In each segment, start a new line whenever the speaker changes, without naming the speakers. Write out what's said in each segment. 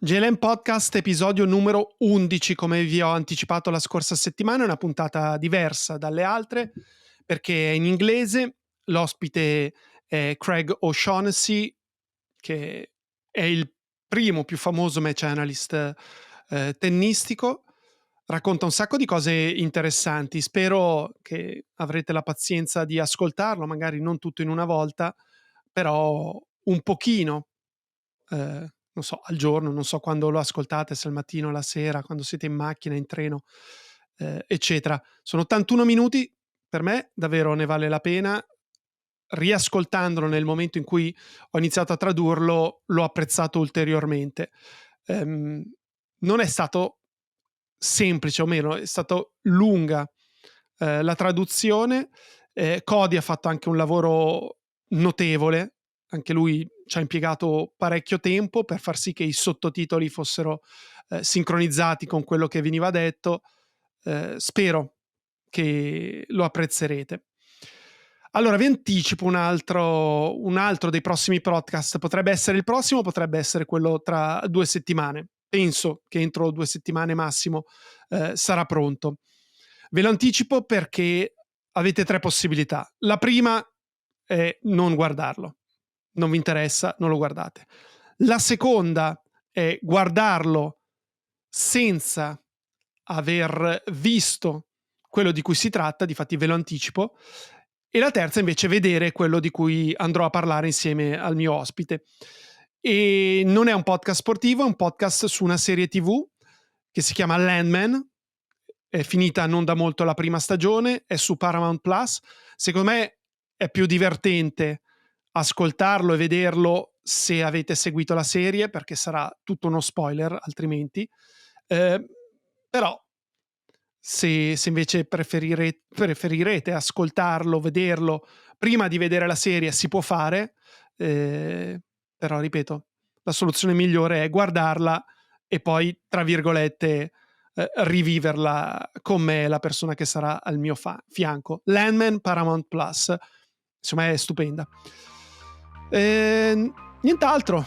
JLM Podcast, episodio numero 11, come vi ho anticipato la scorsa settimana, è una puntata diversa dalle altre perché è in inglese. L'ospite è Craig O'Shaughnessy, che è il primo più famoso match analyst tennistico. Racconta un sacco di cose interessanti. Spero che avrete la pazienza di ascoltarlo, magari non tutto in una volta, però un pochino. Non so, al giorno, non so quando lo ascoltate, se al mattino, la sera, quando siete in macchina, in treno, eccetera. Sono 81 minuti, per me davvero ne vale la pena. Riascoltandolo nel momento in cui ho iniziato a tradurlo, l'ho apprezzato ulteriormente. Non è stato semplice, o meno, è stato lunga la traduzione. Cody ha fatto anche un lavoro notevole, anche lui ci ha impiegato parecchio tempo per far sì che i sottotitoli fossero sincronizzati con quello che veniva detto. Spero che lo apprezzerete. Allora, vi anticipo un altro dei prossimi podcast. Potrebbe essere il prossimo, potrebbe essere quello tra 2 settimane. Penso che entro 2 settimane massimo sarà pronto. Ve lo anticipo perché avete 3 possibilità. La prima è non guardarlo. Non vi interessa, non lo guardate. La seconda è guardarlo senza aver visto quello di cui si tratta, difatti ve lo anticipo. E la terza invece è vedere quello di cui andrò a parlare insieme al mio ospite. E non è un podcast sportivo, è un podcast su una serie TV che si chiama Landman. È finita non da molto la prima stagione, è su Paramount Plus. Secondo me è più divertente ascoltarlo e vederlo se avete seguito la serie, perché sarà tutto uno spoiler altrimenti. Però se invece preferirete ascoltarlo, vederlo prima di vedere la serie, si può fare, però ripeto, la soluzione migliore è guardarla e poi, tra virgolette, riviverla con me, la persona che sarà al mio fianco. Landman, Paramount Plus, insomma è stupenda. Nient'altro,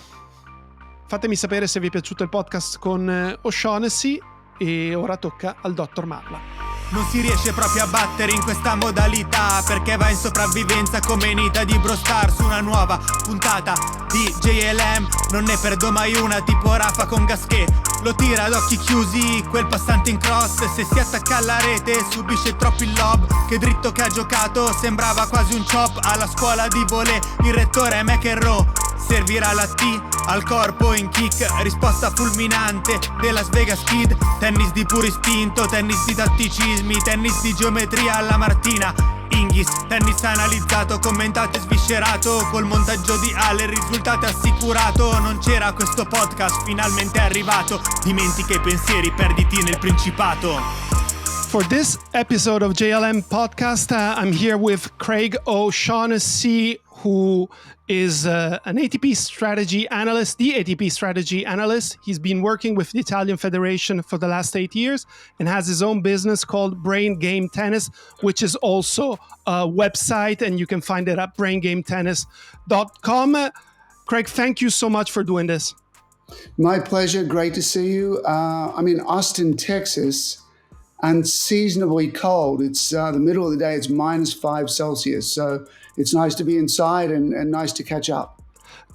fatemi sapere se vi è piaciuto il podcast con O'Shaughnessy e ora tocca al dottor Marla.
Non si riesce proprio a battere in questa modalità, perché va in sopravvivenza come Nita di Brawl Stars. Una nuova puntata di JLM, non ne perdo mai una, tipo Rafa con Gasquet. Lo tira ad occhi chiusi, quel passante in cross. Se si attacca alla rete subisce troppo il lob. Che dritto che ha giocato, sembrava quasi un chop. Alla scuola di volée, il rettore è McEnroe. Servirà la T al corpo in kick, risposta fulminante della Las Vegas Kid. Tennis di puro istinto, tennis di tatticismi, tennis di geometria alla Martina Hingis. Tennis analizzato, commentato e sviscerato, col montaggio di Ale il risultato è assicurato. Non c'era questo podcast, finalmente è arrivato. Dimentica i pensieri, perditi nel principato.
For this episode of JLM Podcast, I'm here with Craig O'Shaughnessy, who is an ATP strategy analyst, the ATP strategy analyst. He's been working with the Italian Federation for the last 8 years and has his own business called Brain Game Tennis, which is also a website, and you can find it at braingametennis.com. Craig, thank you so much for doing this.
My pleasure. Great to see you. I'm in Austin, Texas. Unseasonably cold. It's the middle of the day. It's -5 Celsius. So it's nice to be inside and nice to catch up.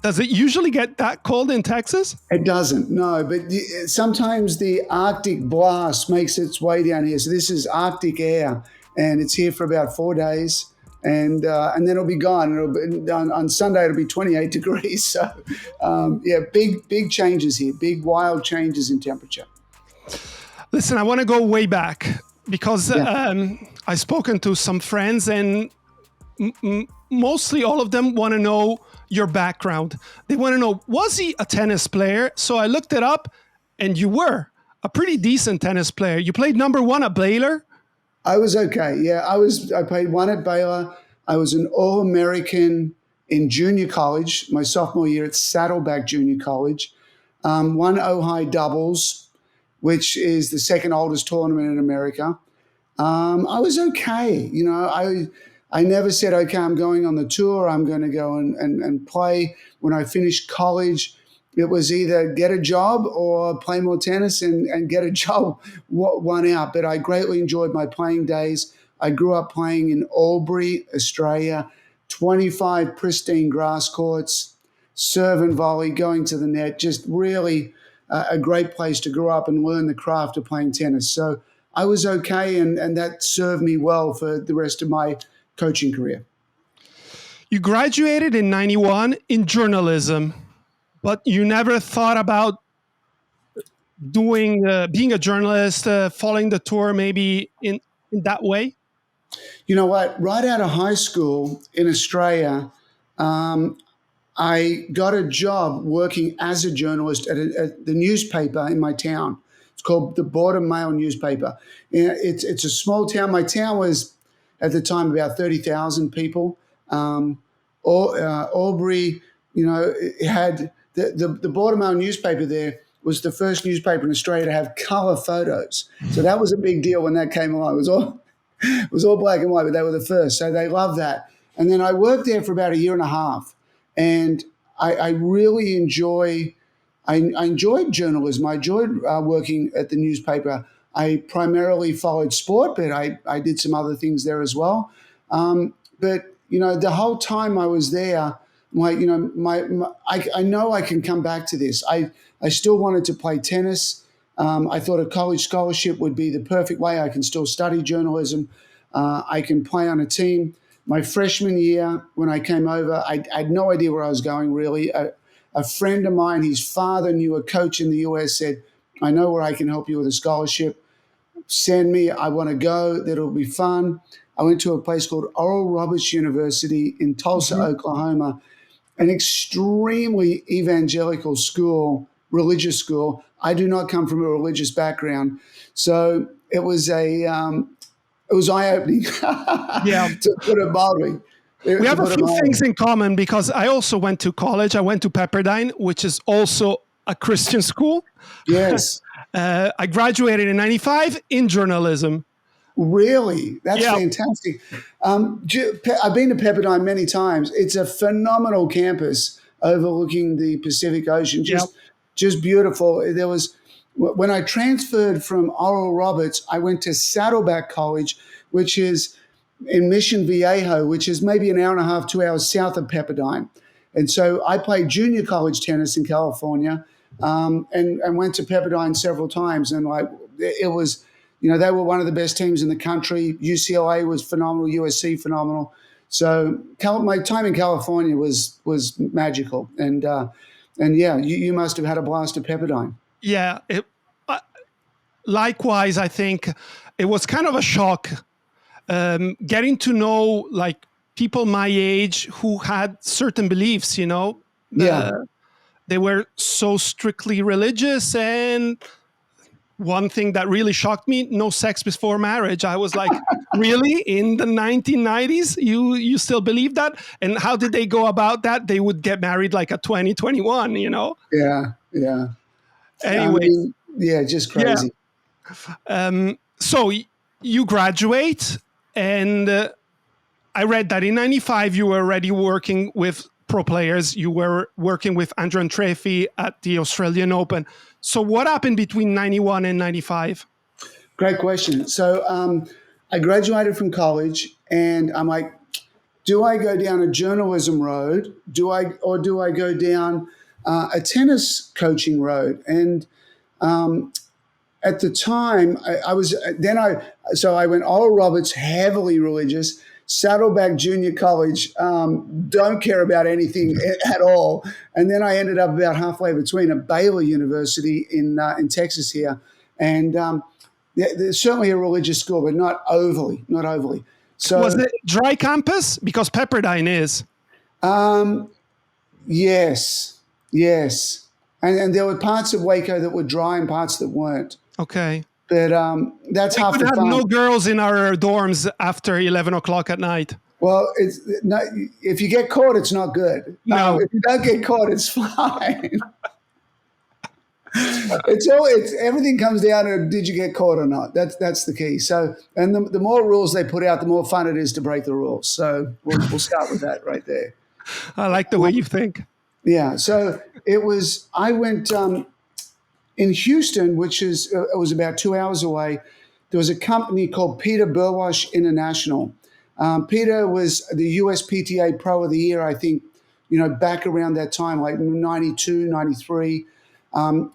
Does it usually get that cold in Texas?
It doesn't, no. But sometimes the Arctic blast makes its way down here. So this is Arctic air, and it's here for about 4 days. And then it'll be gone. On Sunday, it'll be 28 degrees. So, big changes here. Big, wild changes in temperature.
Listen, I want to go way back because I've spoken to some friends, and mostly all of them want to know your background. They want to know, was he a tennis player? So I looked it up, and you were a pretty decent tennis player. You played number 1 at Baylor?
I was okay. Yeah, I played 1 at Baylor. I was an All-American in junior college, my sophomore year at Saddleback Junior College. Won Ojai doubles, which is the second oldest tournament in America. I was okay. You know, I never said, okay, I'm going on the tour. I'm going to go and play. When I finished college, it was either get a job or play more tennis and get a job one out. But I greatly enjoyed my playing days. I grew up playing in Albury, Australia, 25 pristine grass courts, serve and volley, going to the net, just really a great place to grow up and learn the craft of playing tennis. So I was okay, and that served me well for the rest of my coaching career.
You graduated in 91 in journalism, but you never thought about being a journalist, following the tour maybe in that way?
You know what? Right out of high school in Australia, I got a job working as a journalist at the newspaper in my town. It's called the Border Mail newspaper. It's a small town. My town was, at the time, about 30,000 people. Albury, it had the Border Mail newspaper there was the first newspaper in Australia to have colour photos. So that was a big deal when that came along. It was all black and white, but they were the first. So they loved that. And then I worked there for about a year and a half. And I really enjoyed journalism. I enjoyed working at the newspaper. I primarily followed sport, but I did some other things there as well. But the whole time I was there, I know I can come back to this. I still wanted to play tennis. I thought a college scholarship would be the perfect way. I can still study journalism. I can play on a team. My freshman year, when I came over, I had no idea where I was going, really. A friend of mine, his father knew a coach in the US, said, I know where I can help you with a scholarship. Send me. I want to go. That'll be fun. I went to a place called Oral Roberts University in Tulsa, Oklahoma, an extremely evangelical school, religious school. I do not come from a religious background. So it was eye-opening, to put it mildly.
We have a few things in common because I also went to college. I went to Pepperdine, which is also a Christian school.
Yes.
I graduated in 95 in journalism.
Really? That's fantastic. I've been to Pepperdine many times. It's a phenomenal campus overlooking the Pacific Ocean. Just beautiful. When I transferred from Oral Roberts, I went to Saddleback College, which is in Mission Viejo, which is maybe an hour and a half, 2 hours south of Pepperdine. And so I played junior college tennis in California, and went to Pepperdine several times. And it was, they were one of the best teams in the country. UCLA was phenomenal, USC phenomenal. So my time in California was magical. And you must have had a blast at Pepperdine.
Yeah. Likewise, I think it was kind of a shock getting to know people my age who had certain beliefs, they were so strictly religious. And one thing that really shocked me, no sex before marriage. I was like, really? In the 1990s, you still believe that? And how did they go about that? They would get married at 20, 21,
Yeah.
Anyway.
Just crazy.
Yeah. So you graduate, and I read that in 95 you were already working with pro players. You were working with Randriantefy at the Australian Open. So what happened between 91 and 95?
Great question. So I graduated from college, and I'm like, do I go down a journalism road? Do I go down a tennis coaching road? And at the time, I went Oral Roberts, heavily religious, Saddleback Junior College, don't care about anything at all. And then I ended up about halfway between a Baylor University in Texas here. And there's certainly a religious school, but not overly. So
was it dry campus? Because Pepperdine is.
Yes. And there were parts of Waco that were dry and parts that weren't.
Okay.
But that's half the fun.
No girls in our dorms after 11 o'clock at night.
Well, it's not, if you get caught, it's not good.
No.
If you don't get caught, it's fine. Everything comes down to did you get caught or not. That's the key. So, and the more rules they put out, the more fun it is to break the rules. So we'll start with that right there.
I like the way you think.
Yeah. So I went in Houston, which is, it was about 2 hours away. There was a company called Peter Burwash International. Peter was the USPTA Pro of the Year, I think, back around that time, like 92, 93.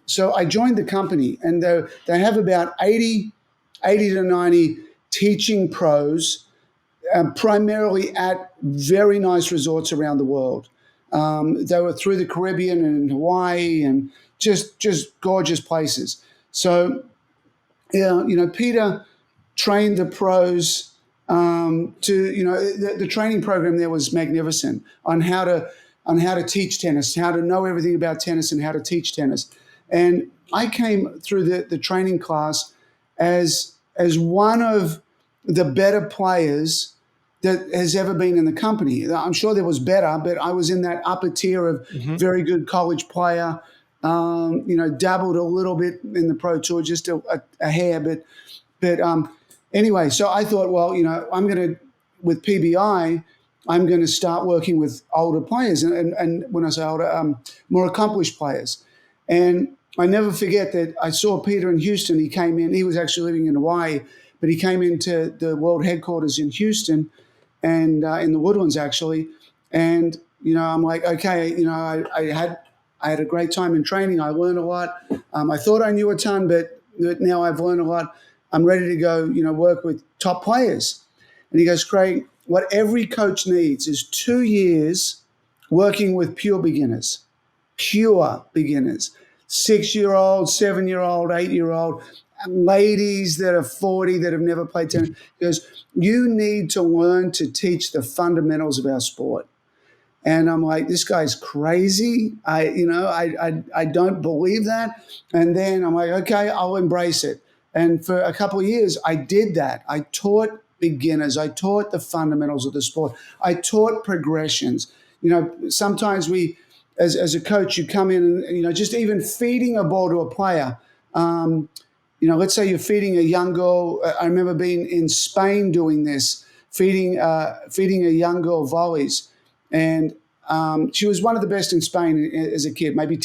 So I joined the company, and they have about 80 to 90 teaching pros, primarily at very nice resorts around the world. They were through the Caribbean and Hawaii, and just gorgeous places. So, Peter trained the pros the training program there was magnificent on how to teach tennis, how to know everything about tennis, and how to teach tennis. And I came through the training class as one of the better players that has ever been in the company. I'm sure there was better, but I was in that upper tier of very good college player. Dabbled a little bit in the Pro Tour, just a hair, but anyway. So I thought, well, with PBI, I'm going to start working with older players, and when I say older, more accomplished players. And I never forget that I saw Peter in Houston. He came in. He was actually living in Hawaii, but he came into the world headquarters in Houston, and in the Woodlands actually. And I'm like, okay, I had a great time in training. I learned a lot. I thought I knew a ton, but now I've learned a lot. I'm ready to go, work with top players. And he goes, Craig, what every coach needs is 2 years working with pure beginners, 6-year-old, 7-year-old, 8-year-old, ladies that are 40 that have never played tennis. He goes, you need to learn to teach the fundamentals of our sport. And I'm like, this guy's crazy. I don't believe that. And then I'm like, okay, I'll embrace it. And for a couple of years, I did that. I taught beginners. I taught the fundamentals of the sport. I taught progressions. Sometimes as a coach, you come in and, just even feeding a ball to a player. Let's say you're feeding a young girl. I remember being in Spain doing this, feeding a young girl volleys. And she was one of the best in Spain as a kid, maybe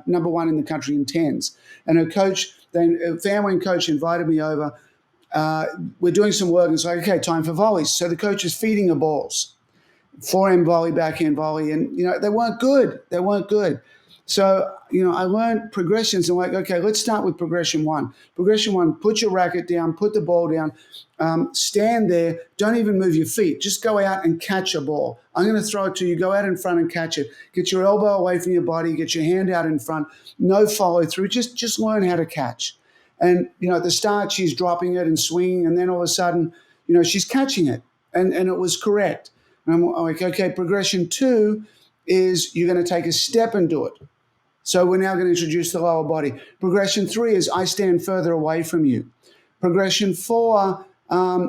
number one in the country in tens. And her coach, family and coach invited me over. We're doing some work, and it's like, okay, time for volleys. So the coach is feeding her balls, forehand volley, backhand volley, and they weren't good. So I learned progressions. I'm like, okay, let's start with progression one. Progression one: put your racket down, put the ball down, stand there, don't even move your feet. Just go out and catch a ball. I'm going to throw it to you. Go out in front and catch it. Get your elbow away from your body. Get your hand out in front. No follow through. Just learn how to catch. And at the start, she's dropping it and swinging, and then all of a sudden, she's catching it, and it was correct. And I'm like, okay, progression two is you're going to take a step and do it. So we're now going to introduce the lower body. Progression three is I stand further away from you. Progression four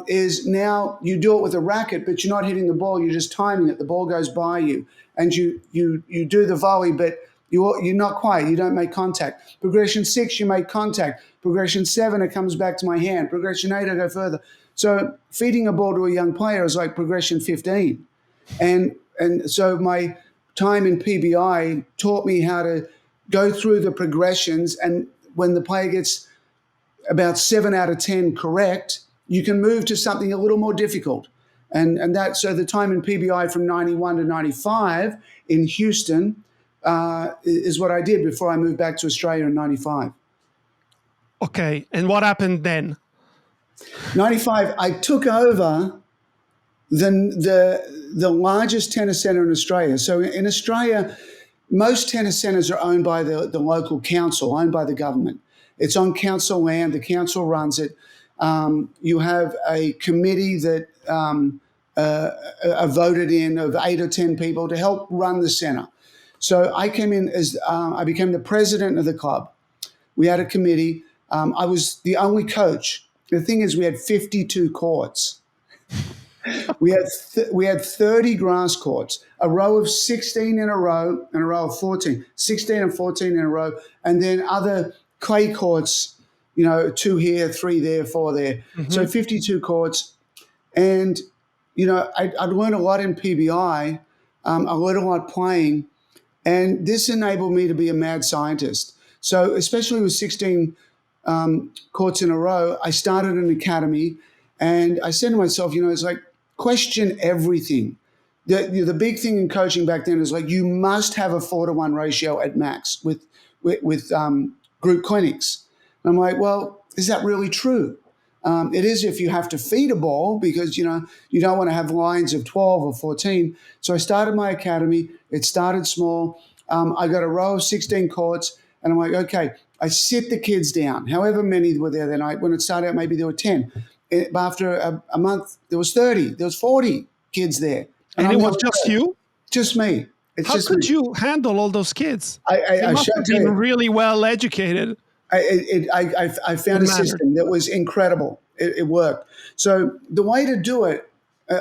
is now you do it with a racket, but you're not hitting the ball. You're just timing it. The ball goes by you, and you do the volley, but you're not quite. You don't make contact. Progression six, you make contact. Progression seven, it comes back to my hand. Progression eight, I go further. So feeding a ball to a young player is like progression 15, and so my time in PBI taught me how to go through the progressions, and when the player gets about 7 out of 10 correct, you can move to something a little more difficult. And that, so the time in PBI from 91 to 95 in Houston is what I did before I moved back to Australia in 95.
Okay, and what happened then?
95, I took over the largest tennis center in Australia. So in Australia, most tennis centers are owned by the local council, owned by the government. It's on council land. The council runs it. You have a committee that are voted in of 8 or 10 people to help run the center. So I came in as I became the president of the club. We had a committee. I was the only coach. The thing is, we had 52 courts. We had 30 grass courts, a row of 16 in a row and a row of 14, 16 and 14 in a row, and then other clay courts, 2 here, 3 there, 4 there. Mm-hmm. So 52 courts. And, I'd learned a lot in PBI. I learned a lot playing. And this enabled me to be a mad scientist. So especially with 16 courts in a row, I started an academy, and I said to myself, it's like, question everything. The big thing in coaching back then is like, you must have a 4-to-1 ratio at max with group clinics. And I'm like, well, is that really true? It is if you have to feed a ball, because, you don't want to have lines of 12 or 14. So I started my academy. It started small. I got a row of 16 courts, and I'm like, okay, I sit the kids down, however many were there that night. When it started out, maybe there were 10. After a month, there was 30. There was 40 kids there.
And it was just you?
Just me.
How could you handle all those kids?
I
must have been really well educated.
I found a system that was incredible. It worked. So the way to do it,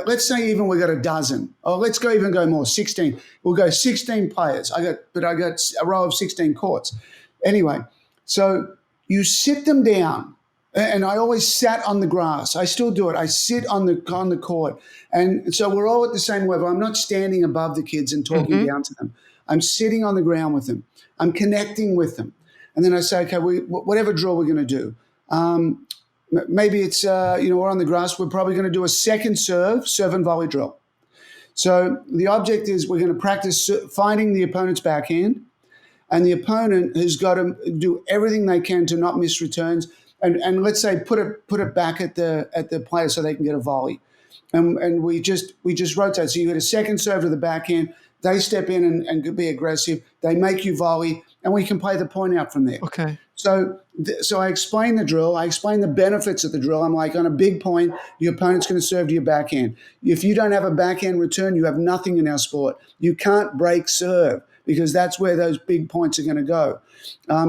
let's say even we got a dozen, or let's even go more, 16. We'll go 16 players. I got a row of 16 courts. Anyway, so you sit them down, and I always sat on the grass. I still do it. I sit on the court, and so we're all at the same level. I'm not standing above the kids and talking down to them. I'm sitting on the ground with them. I'm connecting with them. And then I say, okay, whatever drill we're going to do. Maybe it's, we're on the grass. We're probably going to do a second serve and volley drill. So the object is we're going to practice finding the opponent's backhand, and the opponent has got to do everything they can to not miss returns. And let's say put it back at the player so they can get a volley. And we just rotate. So you get a second serve to the backhand. They step in and be aggressive. They make you volley, and we can play the point out from there.
Okay.
So I explain the drill. I explain the benefits of the drill. I'm like, on a big point, your opponent's going to serve to your backhand. If you don't have a backhand return, you have nothing in our sport. You can't break serve, because that's where those big points are going to go.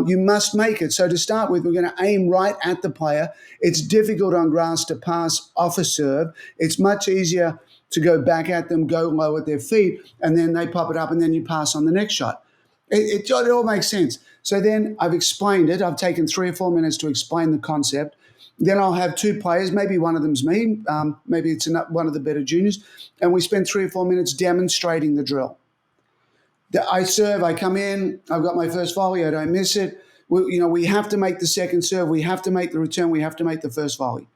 You must make it. So to start with, we're going to aim right at the player. It's difficult on grass to pass off a serve. It's much easier to go back at them, go low at their feet, and then they pop it up, and then you pass on the next shot. It all makes sense. So then I've explained it. I've taken 3 or 4 minutes to explain the concept. Then I'll have 2 players. Maybe one of them's me. Maybe it's one of the better juniors. And we spend 3 or 4 minutes demonstrating the drill. I serve. I come in. I've got my first volley. I don't miss it. We have to make the second serve. We have to make the return. We have to make the first volley.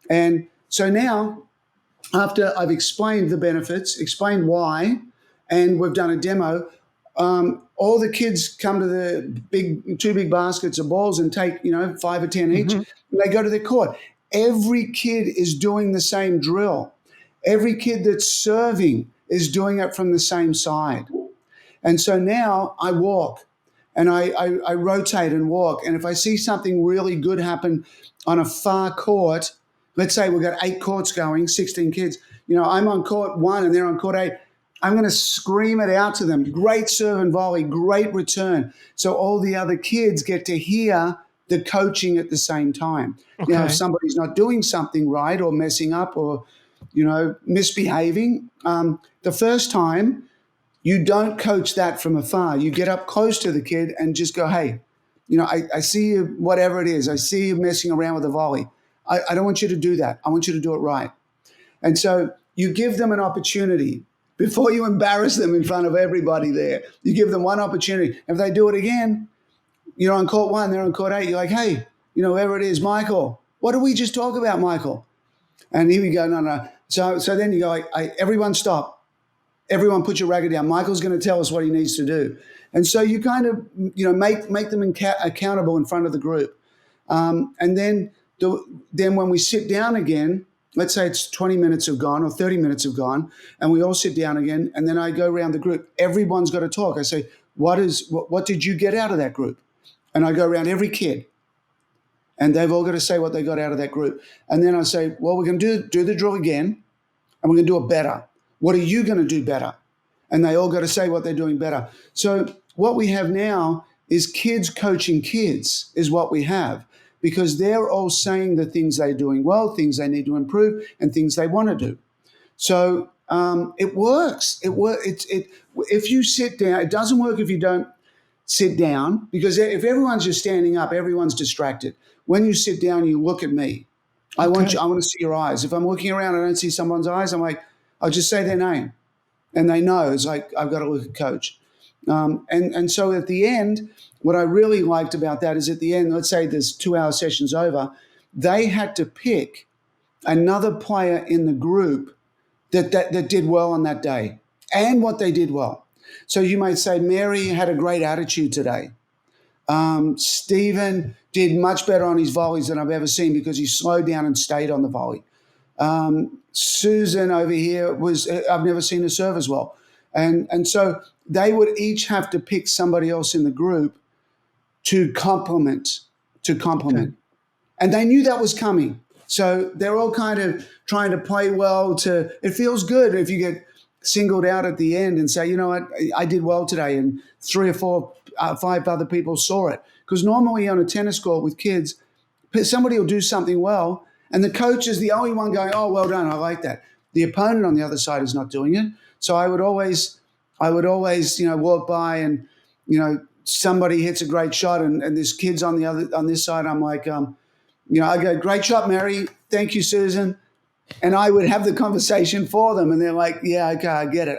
And so now, after I've explained the benefits, explained why, and we've done a demo, all the kids come to the 2 big baskets of balls and take, 5 or 10 each, and they go to their court. Every kid is doing the same drill. Every kid that's serving is doing it from the same side. And so now I walk, and I rotate and walk. And if I see something really good happen on a far court, let's say we've got 8 courts going, 16 kids, I'm on court 1 and they're on court 8. I'm going to scream it out to them. Great serve and volley, great return. So all the other kids get to hear the coaching at the same time. Okay. Now, if somebody's not doing something right or messing up or, misbehaving, the first time you don't coach that from afar. You get up close to the kid and just go, hey, I see you, whatever it is. I see you messing around with a volley. I don't want you to do that. I want you to do it right. And so you give them an opportunity. Before you embarrass them in front of everybody there, you give them one opportunity. If they do it again, you're on court 1, they're on court 8. You're like, hey, whoever it is, Michael, what did we just talk about, Michael? And here we go, no. So then you go, everyone stop. Everyone put your racket down. Michael's going to tell us what he needs to do. And so you kind of, make them accountable in front of the group. And then when we sit down again, let's say it's 20 minutes have gone or 30 minutes have gone, and we all sit down again, and then I go around the group. Everyone's got to talk. I say, what did you get out of that group? And I go around every kid, and they've all got to say what they got out of that group. And then I say, well, we're going to do the drill again, and we're going to do it better. What are you going to do better? And they all got to say what they're doing better. So what we have now is kids coaching kids is what we have, because they're all saying the things they're doing well, things they need to improve, and things they want to do. So it works. If you sit down, it doesn't work if you don't sit down, because if everyone's just standing up, everyone's distracted. When you sit down, you look at me. I want to see your eyes. If I'm looking around, I don't see someone's eyes, I'm like, I'll just say their name. And they know. It's like, I've got to look at coach. And so at the end, what I really liked about that is at the end, let's say there's 2-hour sessions over, they had to pick another player in the group that did well on that day and what they did well. So you might say, Mary had a great attitude today. Stephen did much better on his volleys than I've ever seen because he slowed down and stayed on the volley. Susan over here I've never seen her serve as well. And so they would each have to pick somebody else in the group to complement. Okay. And they knew that was coming. So they're all kind of trying to play well it feels good if you get singled out at the end and say, you know what, I did well today, and 3 or 4, 5 other people saw it. Because normally on a tennis court with kids, somebody will do something well, and the coach is the only one going, oh, well done, I like that. The opponent on the other side is not doing it. So I would always, walk by and, somebody hits a great shot and this kid's on this side. I'm like, I go, great shot, Mary. Thank you, Susan. And I would have the conversation for them, and they're like, yeah, okay, I get it.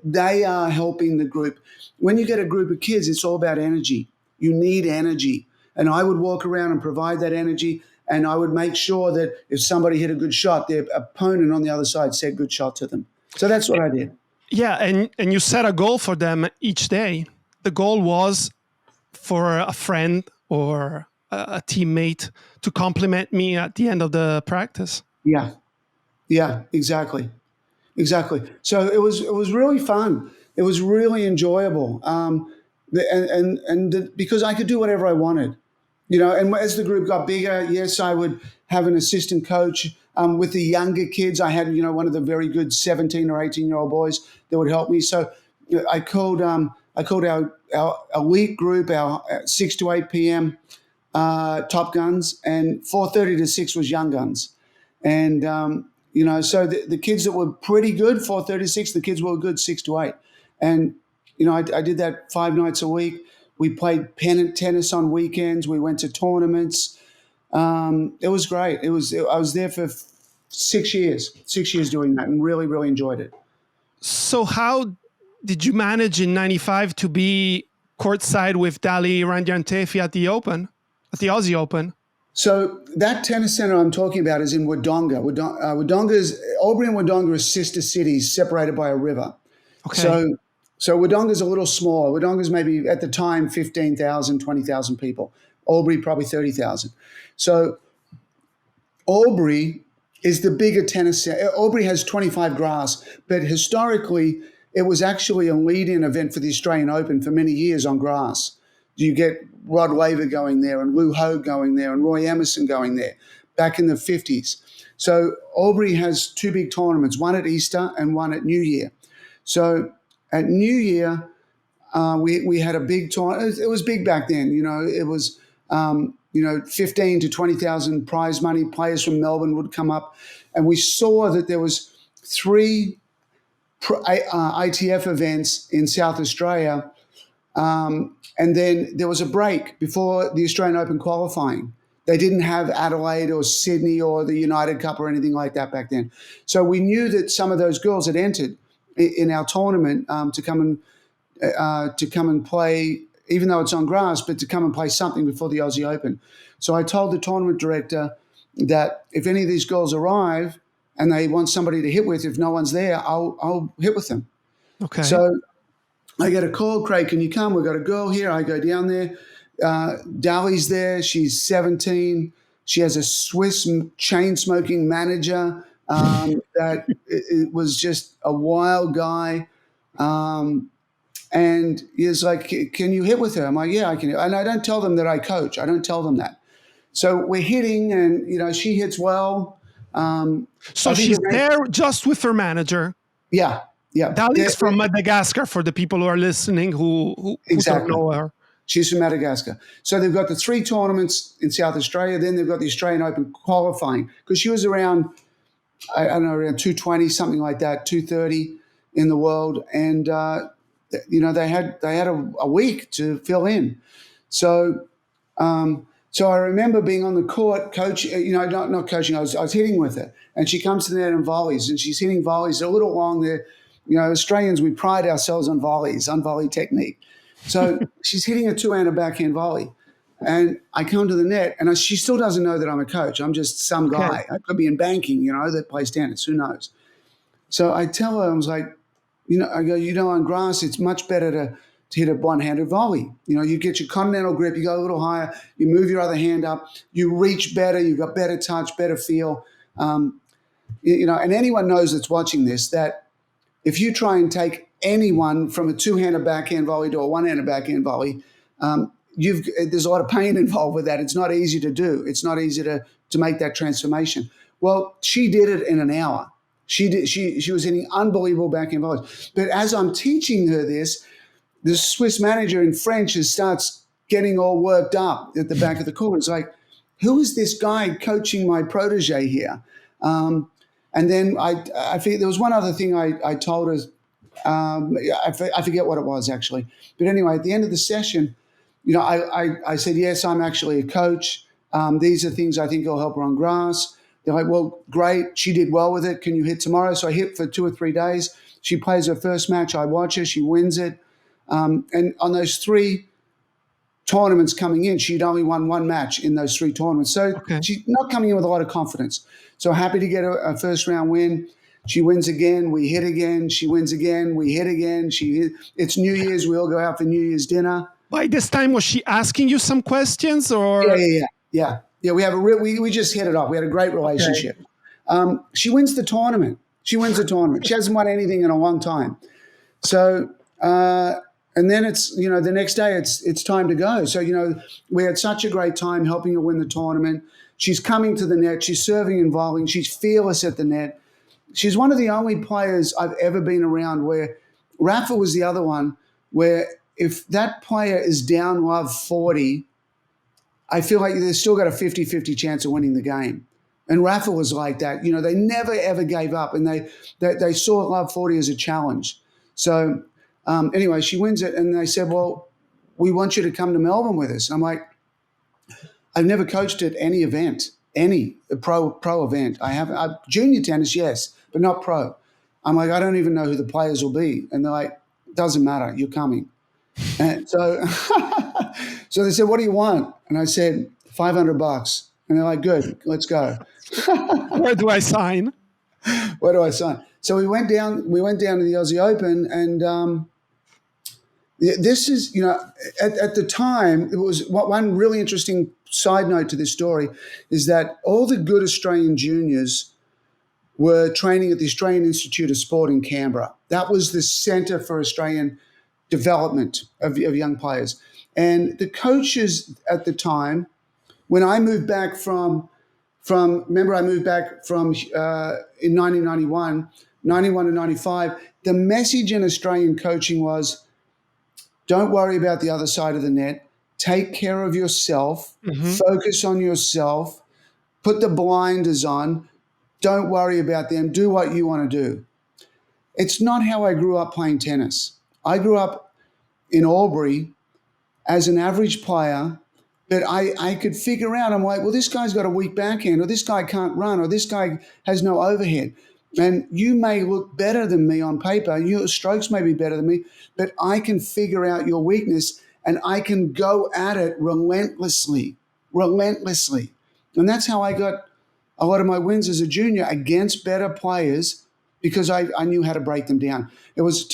They are helping the group. When you get a group of kids, it's all about energy. You need energy. And I would walk around and provide that energy, and I would make sure that if somebody hit a good shot, their opponent on the other side said good shot to them. So that's what I did.
Yeah, and you set a goal for them each day. The goal was for a friend or a teammate to compliment me at the end of the practice.
Yeah, exactly. So it was really fun. It was really enjoyable. And because I could do whatever I wanted, and as the group got bigger, yes, I would have an assistant coach. With the younger kids, I had, one of the very good 17 or 18-year-old boys that would help me. So I called our elite group, our 6 to 8 p.m. Top Guns, and 4:30 to 6 was Young Guns. And, so the kids that were pretty good, 4:30 to 6, the kids were good 6 to 8. And, I did that 5 nights a week. We played pennant tennis on weekends. We went to tournaments. It was great. I was there for 6 years doing that, and really, really enjoyed it.
So how did you manage in 95 to be courtside with Dally Randriantefy at the Aussie Open?
So that tennis center I'm talking about is in Wodonga. Albury and Wodonga are sister cities separated by a river. Okay. So Wodonga's a little smaller. Wodonga's maybe at the time 15,000, 20,000 people. Albury probably 30,000. So Albury is the bigger tennis center. Albury has 25 grass, but historically it was actually a lead-in event for the Australian Open for many years on grass. You get Rod Laver going there and Lou Hogue going there and Roy Emerson going there back in the 50s. So Albury has 2 big tournaments, one at Easter and one at New Year. So at New Year, we had a big tournament. It was big back then. It was 15 to 20,000 prize money. Players from Melbourne would come up, and we saw that there was 3 ITF events in South Australia, and then there was a break before the Australian Open qualifying. They didn't have Adelaide or Sydney or the United Cup or anything like that back then. So we knew that some of those girls had entered in our tournament to come and play, even though it's on grass, but to come and play something before the Aussie Open. So I told the tournament director that if any of these girls arrive and they want somebody to hit with, if no one's there, I'll hit with them. Okay. So I get a call, Craig, can you come? We've got a girl here. I go down there. Dally's there. She's 17. She has a Swiss chain-smoking manager that it was just a wild guy. And he's like, can you hit with her? I'm like, yeah, I can. And I don't tell them that I coach. I don't tell them that. So we're hitting, and, she hits well.
So she's there just with her manager.
Yeah.
Dally's from Madagascar, for the people who are listening who don't know her.
She's from Madagascar. So they've got the 3 tournaments in South Australia. Then they've got the Australian Open qualifying, because she was around, I don't know, around 220, something like that, 230 in the world. And, they had a week to fill in. So I remember being on the court, not coaching. I was hitting with her, and she comes to the net and volleys, and she's hitting volleys a little long. Australians, we pride ourselves on volleys, on volley technique. So she's hitting a two-hander backhand volley. And I come to the net, and she still doesn't know that I'm a coach. I'm just some guy. I could be in banking, that plays tennis. Who knows? So I tell her, I was like, I go, on grass, it's much better to hit a one-handed volley. You get your continental grip, you go a little higher, you move your other hand up, you reach better, you've got better touch, better feel. And anyone knows that's watching this that if you try and take anyone from a two-handed backhand volley to a one-handed backhand volley, there's a lot of pain involved with that. It's not easy to do. It's not easy to make that transformation. Well, she did it in an hour. She was hitting unbelievable backhand volleys. But as I'm teaching her this, the Swiss manager in French starts getting all worked up at the back of the court. It's like, who is this guy coaching my protege here? And then I think there was one other thing I told her. I forget what it was actually. But anyway, at the end of the session, I said, yes, I'm actually a coach. These are things I think will help her on grass. They're like, well, great. She did well with it. Can you hit tomorrow? So I hit for 2 or 3 days. She plays her first match. I watch her. She wins it. And on those 3 tournaments coming in, she'd only won 1 match in those 3 tournaments. So she's not coming in with a lot of confidence. So happy to get a first round win. She wins again. We hit again. She wins again. We hit again. It's New Year's. We all go out for New Year's dinner.
By this time, was she asking you some questions, or?
Yeah. We just hit it off. We had a great relationship. Okay. She wins the tournament. She hasn't won anything in a long time. So, and then it's, the next day it's time to go. So, we had such a great time helping her win the tournament. She's coming to the net. She's serving and volleying. She's fearless at the net. She's one of the only players I've ever been around where Rafa was the other one where if that player is down love 40, I feel like they've still got a 50-50 chance of winning the game. And Rafa was like that. They never, ever gave up, and they saw love 40 as a challenge. So anyway, she wins it, and they said, well, we want you to come to Melbourne with us. And I'm like, I've never coached at any event, any pro event. Junior tennis, yes, but not pro. I'm like, I don't even know who the players will be. And they're like, doesn't matter, you're coming. And so they said, what do you want? And I said, $500. And they're like, good, let's go.
Where do I sign?
Where do I sign? So we went down to the Aussie Open, and this is, at the time, it was one really interesting side note to this story is that all the good Australian juniors were training at the Australian Institute of Sport in Canberra. That was the centre for Australian development of young players. And the coaches at the time, when I moved back from remember I moved back from in 1991, 91 to 95, the message in Australian coaching was, don't worry about the other side of the net. Take care of yourself. Focus on yourself. Put the blinders on. Don't worry about them. Do what you want to do. It's not how I grew up playing tennis. I grew up in Albury as an average player, but I could figure out, I'm like, well, this guy's got a weak backhand, or this guy can't run, or this guy has no overhead. And you may look better than me on paper, your strokes may be better than me, but I can figure out your weakness and I can go at it relentlessly. And that's how I got a lot of my wins as a junior against better players, because I knew how to break them down. It was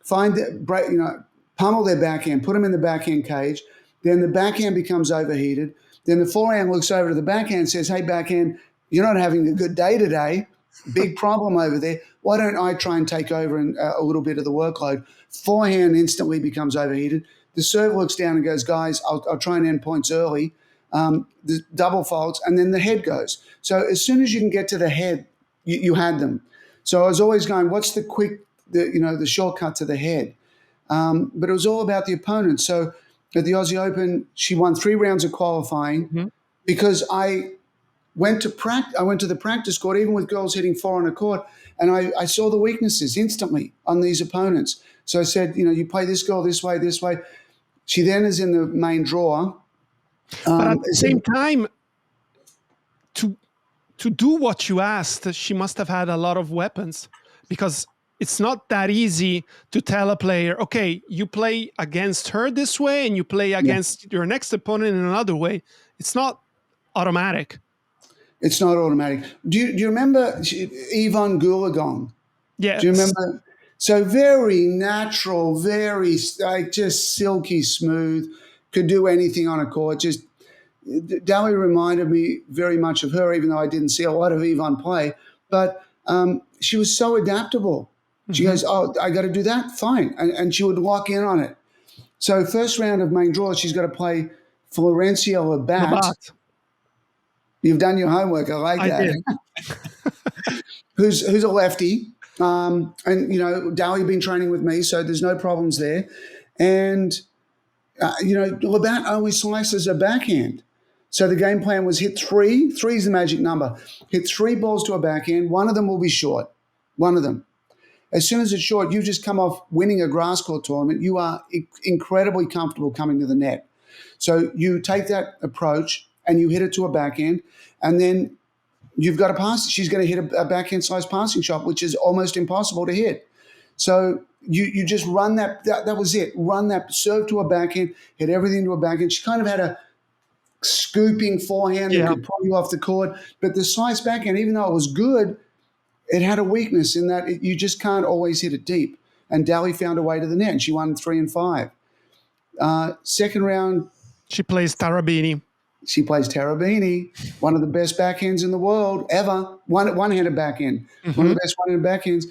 pummel their backhand, put them in the backhand cage. Then the backhand becomes overheated. Then the forehand looks over to the backhand and says, hey, backhand, you're not having a good day today. Big problem over there. Why don't I try and take over a little bit of the workload? Forehand instantly becomes overheated. The serve looks down and goes, guys, I'll try and end points early. The double faults, and then the head goes. So as soon as you can get to the head, you had them. So I was always going, what's the shortcut to the head? But it was all about the opponent. So at the Aussie Open, she won 3 rounds of qualifying because I went to the practice court, even with girls hitting 4 on a court, and I saw the weaknesses instantly on these opponents. So I said, you play this girl this way. She then is in the main draw.
But at the same time, to do what you asked, she must have had a lot of weapons, because it's not that easy to tell a player, okay, you play against her this way and you play against your next opponent in another way. It's not automatic.
It's not automatic. Do you remember Yvonne Goolagong?
Yes.
Do you remember? So very natural, very like just silky smooth, could do anything on a court. Just Dally reminded me very much of her, even though I didn't see a lot of Yvonne play. But she was so adaptable. She goes, oh, I got to do that? Fine. And she would lock in on it. So first round of main draw, she's got to play Florencia Labat. You've done your homework. I like that.
Did.
who's a lefty. And, Dally been training with me, so there's no problems there. And, Labat only slices a backhand. So the game plan was hit three. Three is the magic number. Hit 3 balls to a backhand. One of them will be short. One of them. As soon as it's short, you've just come off winning a grass court tournament. You are incredibly comfortable coming to the net. So you take that approach and you hit it to a backhand, and then you've got to pass it. She's going to hit a backhand slice passing shot, which is almost impossible to hit. So you just run that was it. Run that serve to a backhand, hit everything to a backhand. She kind of had a scooping forehand that could pull you off the court. But the slice backhand, even though it was good, it had a weakness in that you just can't always hit it deep. And Dally found a way to the net, and she won 3 and 5. Second round.
She plays Tarabini.
She plays Tarabini, one of the best backhands in the world ever. One-handed backhand, one of the best one-handed backhands.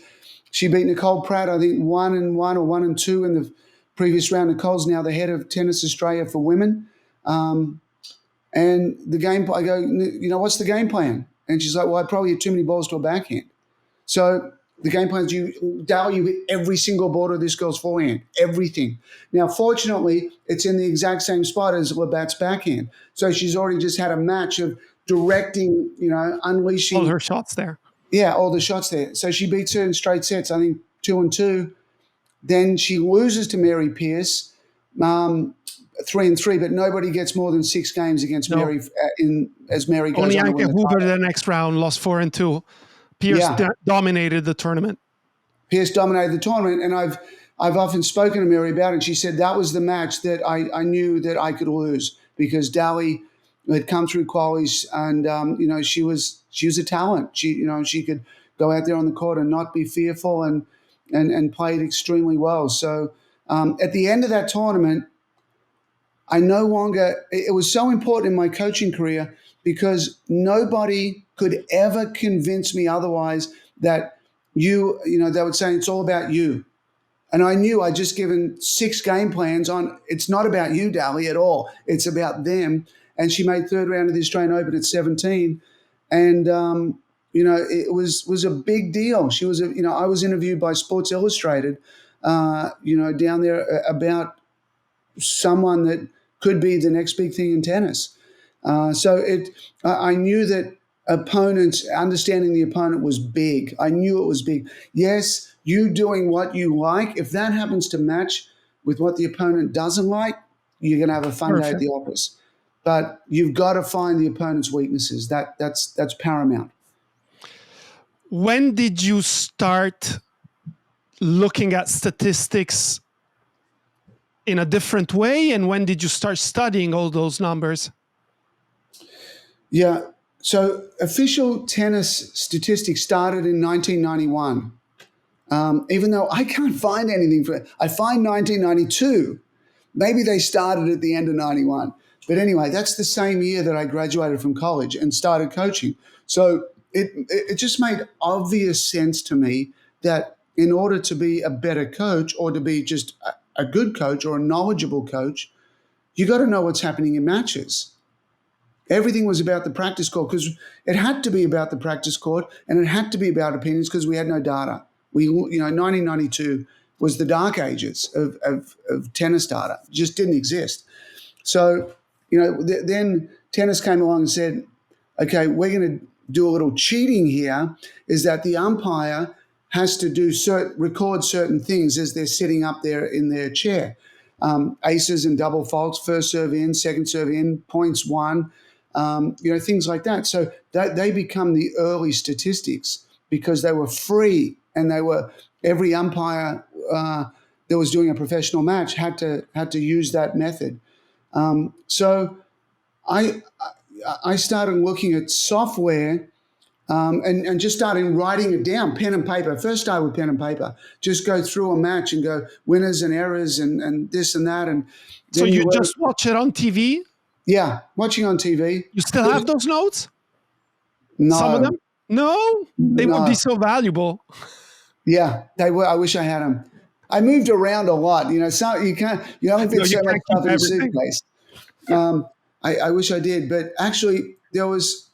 She beat Nicole Pratt, I think 1-1 or 1-2 in the previous round. Nicole's now the head of Tennis Australia for women. And the game, I go, what's the game plan? And she's like, well, I probably hit too many balls to a backhand. So the game plan is you hit every single ball to this girl's forehand, everything. Now, fortunately, it's in the exact same spot as Labat's backhand. So she's already just had a match of directing, unleashing.
All her shots there.
Yeah, all the shots there. So she beats her in straight sets, I think 2-2. Then she loses to Mary Pierce, 3-3, but nobody gets more than 6 games against Mary as Mary goes on to win the title.
Huber the next round lost 4-2. Pierce dominated the tournament.
Pierce dominated the tournament, and I've often spoken to Mary about it. And she said that was the match that I knew that I could lose because Dally had come through qualies, and she was a talent. She could go out there on the court and not be fearful, and played extremely well. So at the end of that tournament, it was so important in my coaching career because nobody could ever convince me otherwise that they would say it's all about you. And I knew I'd just given 6 game plans on, it's not about you, Dally, at all. It's about them. And she made third round of the Australian Open at 17. And, it was a big deal. She was, I was interviewed by Sports Illustrated, down there about someone that could be the next big thing in tennis. I knew that understanding the opponent was big. I knew it was big. Yes, you doing what you like, if that happens to match with what the opponent doesn't like, you're going to have a fun day at the office. But you've got to find the opponent's weaknesses. That's paramount.
When did you start looking at statistics in a different way, and when did you start studying all those numbers?
Yeah, so official tennis statistics started in 1991. Even though I can't find anything for it. I find 1992. Maybe they started at the end of 91. But anyway, that's the same year that I graduated from college and started coaching. So it just made obvious sense to me that in order to be a better coach or to be just a good coach or a knowledgeable coach, you got to know what's happening in matches. Everything was about the practice court because it had to be about the practice court, and it had to be about opinions because we had no data. 1992 was the dark ages of tennis data. It just didn't exist. So, then tennis came along and said, okay, we're going to do a little cheating here, is that the umpire has to record certain things as they're sitting up there in their chair. Aces and double faults, first serve in, second serve in, points won, things like that. So they become the early statistics because they were free and every umpire that was doing a professional match had to use that method. So I started looking at software and just started writing it down, pen and paper. First started with pen and paper. Just go through a match and go winners and errors and this and that. And
so you just watch it on TV?
Yeah, watching on TV.
You still have those notes?
No.
Some of them? No? They would be so valuable.
Yeah, they were. I wish I had them. I moved around a lot. So you only fit so much stuff in a suitcase. I wish I did, but actually there was,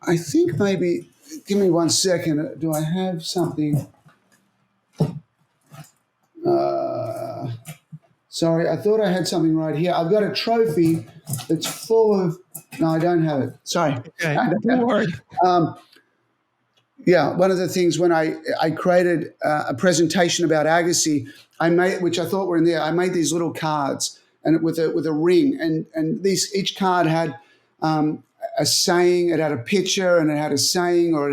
I think maybe, give me 1 second. Do I have something? Sorry, I thought I had something right here. I've got a trophy that's full of, no, I don't have it. Sorry.
Okay, don't worry.
Yeah, one of the things when I created a presentation about Agassi, which I thought were in there, I made these little cards and with a ring, and each card had a saying, it had a picture, and it had a saying, or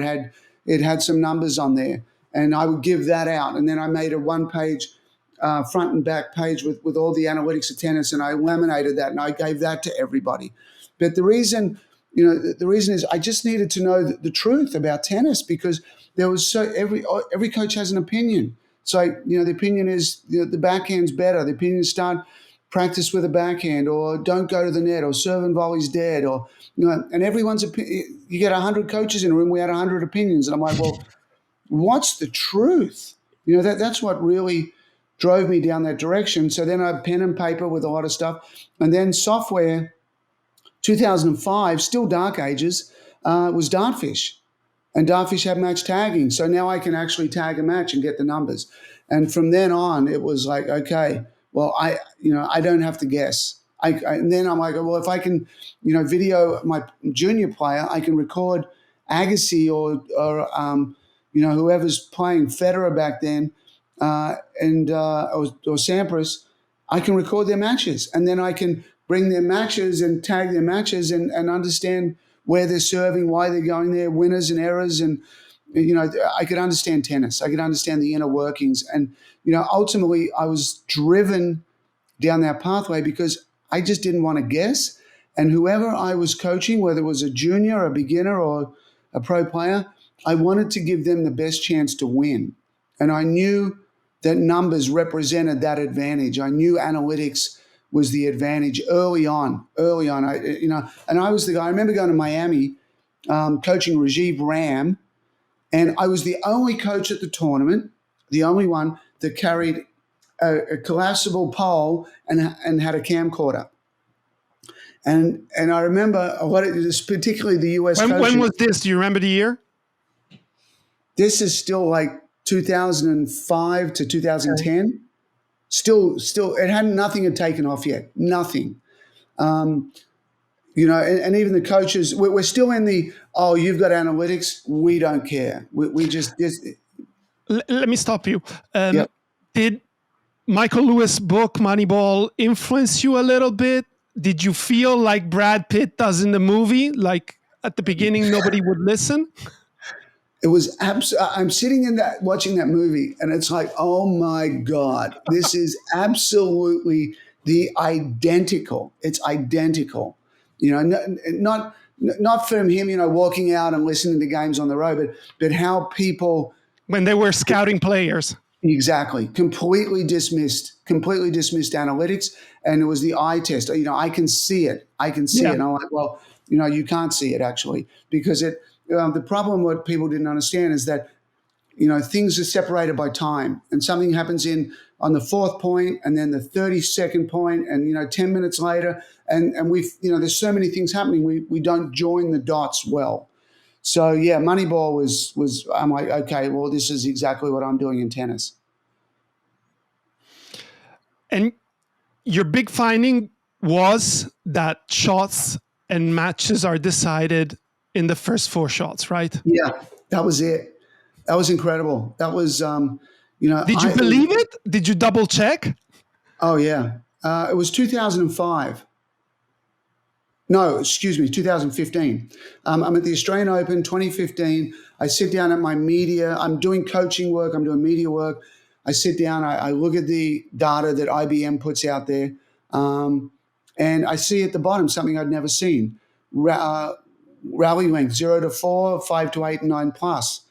it had some numbers on there, and I would give that out, and then I made a 1-page front and back page with all the analytics of tennis, and I laminated that, and I gave that to everybody. But the reason is I just needed to know the truth about tennis, because there was every coach has an opinion. So the opinion is the backhand's better. The opinion is practice with a backhand, or don't go to the net, or serve and volley's dead, or and everyone's opinion. You get 100 coaches in a room. We had 100 opinions, and I'm like, well, what's the truth? That's what really drove me down that direction. So then I had pen and paper with a lot of stuff, and then software. 2005, still dark ages, was Dartfish, and Dartfish had match tagging. So now I can actually tag a match and get the numbers. And from then on, it was like, okay, well, I don't have to guess. And then I'm like, well, if I can, video my junior player, I can record Agassi or whoever's playing Federer back then, or Sampras. I can record their matches, and then I can bring their matches and tag their matches and understand where they're serving, why they're going there, winners and errors. And, I could understand tennis. I could understand the inner workings. And, ultimately I was driven down that pathway because I just didn't want to guess. And whoever I was coaching, whether it was a junior, a beginner, or a pro player, I wanted to give them the best chance to win. And I knew that numbers represented that advantage. I knew analytics was the advantage early on. And I was the guy. I remember going to Miami, coaching Rajiv Ram, and I was the only coach at the tournament, the only one that carried a collapsible pole and had a camcorder. And I remember particularly the U.S.
When was this? Do you remember the year?
This is still like 2005 to 2010. Okay. Still, nothing had taken off yet. Nothing. And even the coaches, we're still in the, you've got analytics. We don't care. We just.
Let me stop you.
Yep.
Did Michael Lewis' book, Moneyball, influence you a little bit? Did you feel like Brad Pitt does in the movie? Like at the beginning, nobody would listen?
It was I'm sitting in that watching that movie, and it's like, oh my God, this is absolutely the identical. It's identical, not from him, walking out and listening to games on the road, but how people
when they were scouting players.
Exactly, completely dismissed analytics, and it was the eye test. I can see it. And I'm like, well, you can't see it actually, because it. The problem what people didn't understand is that, things are separated by time, and something happens on the 4th point and then the 32nd point and, 10 minutes later. And we've, there's so many things happening. We don't join the dots well. So yeah, Moneyball was, I'm like, okay, well, this is exactly what I'm doing in tennis.
And your big finding was that shots and matches are decided in the first 4 shots, right?
Yeah, that was it. That was incredible. That was,
Did you believe it? Did you double check?
Oh yeah. It was 2005. No, excuse me, 2015. I'm at the Australian Open 2015. I sit down at my media. I'm doing coaching work. I'm doing media work. I sit down. I look at the data that IBM puts out there, and I see at the bottom something I'd never seen. Rally length 0 to 4, 5 to 8, and 9 plus.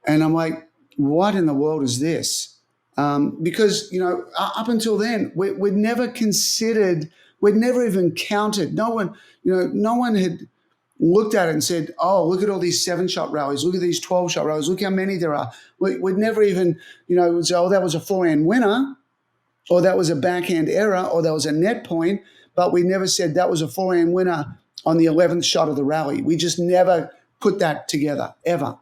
And I'm like, what in the world is this? Because, up until then, we'd never considered, we'd never even counted. No one had looked at it and said, oh, look at all these 7-shot rallies. Look at these 12-shot rallies. Look how many there are. We'd never even, say, oh, that was a forehand winner, or that was a backhand error, or that was a net point. But we never said that was a forehand winner on the 11th shot of the rally. We just never put that together, ever.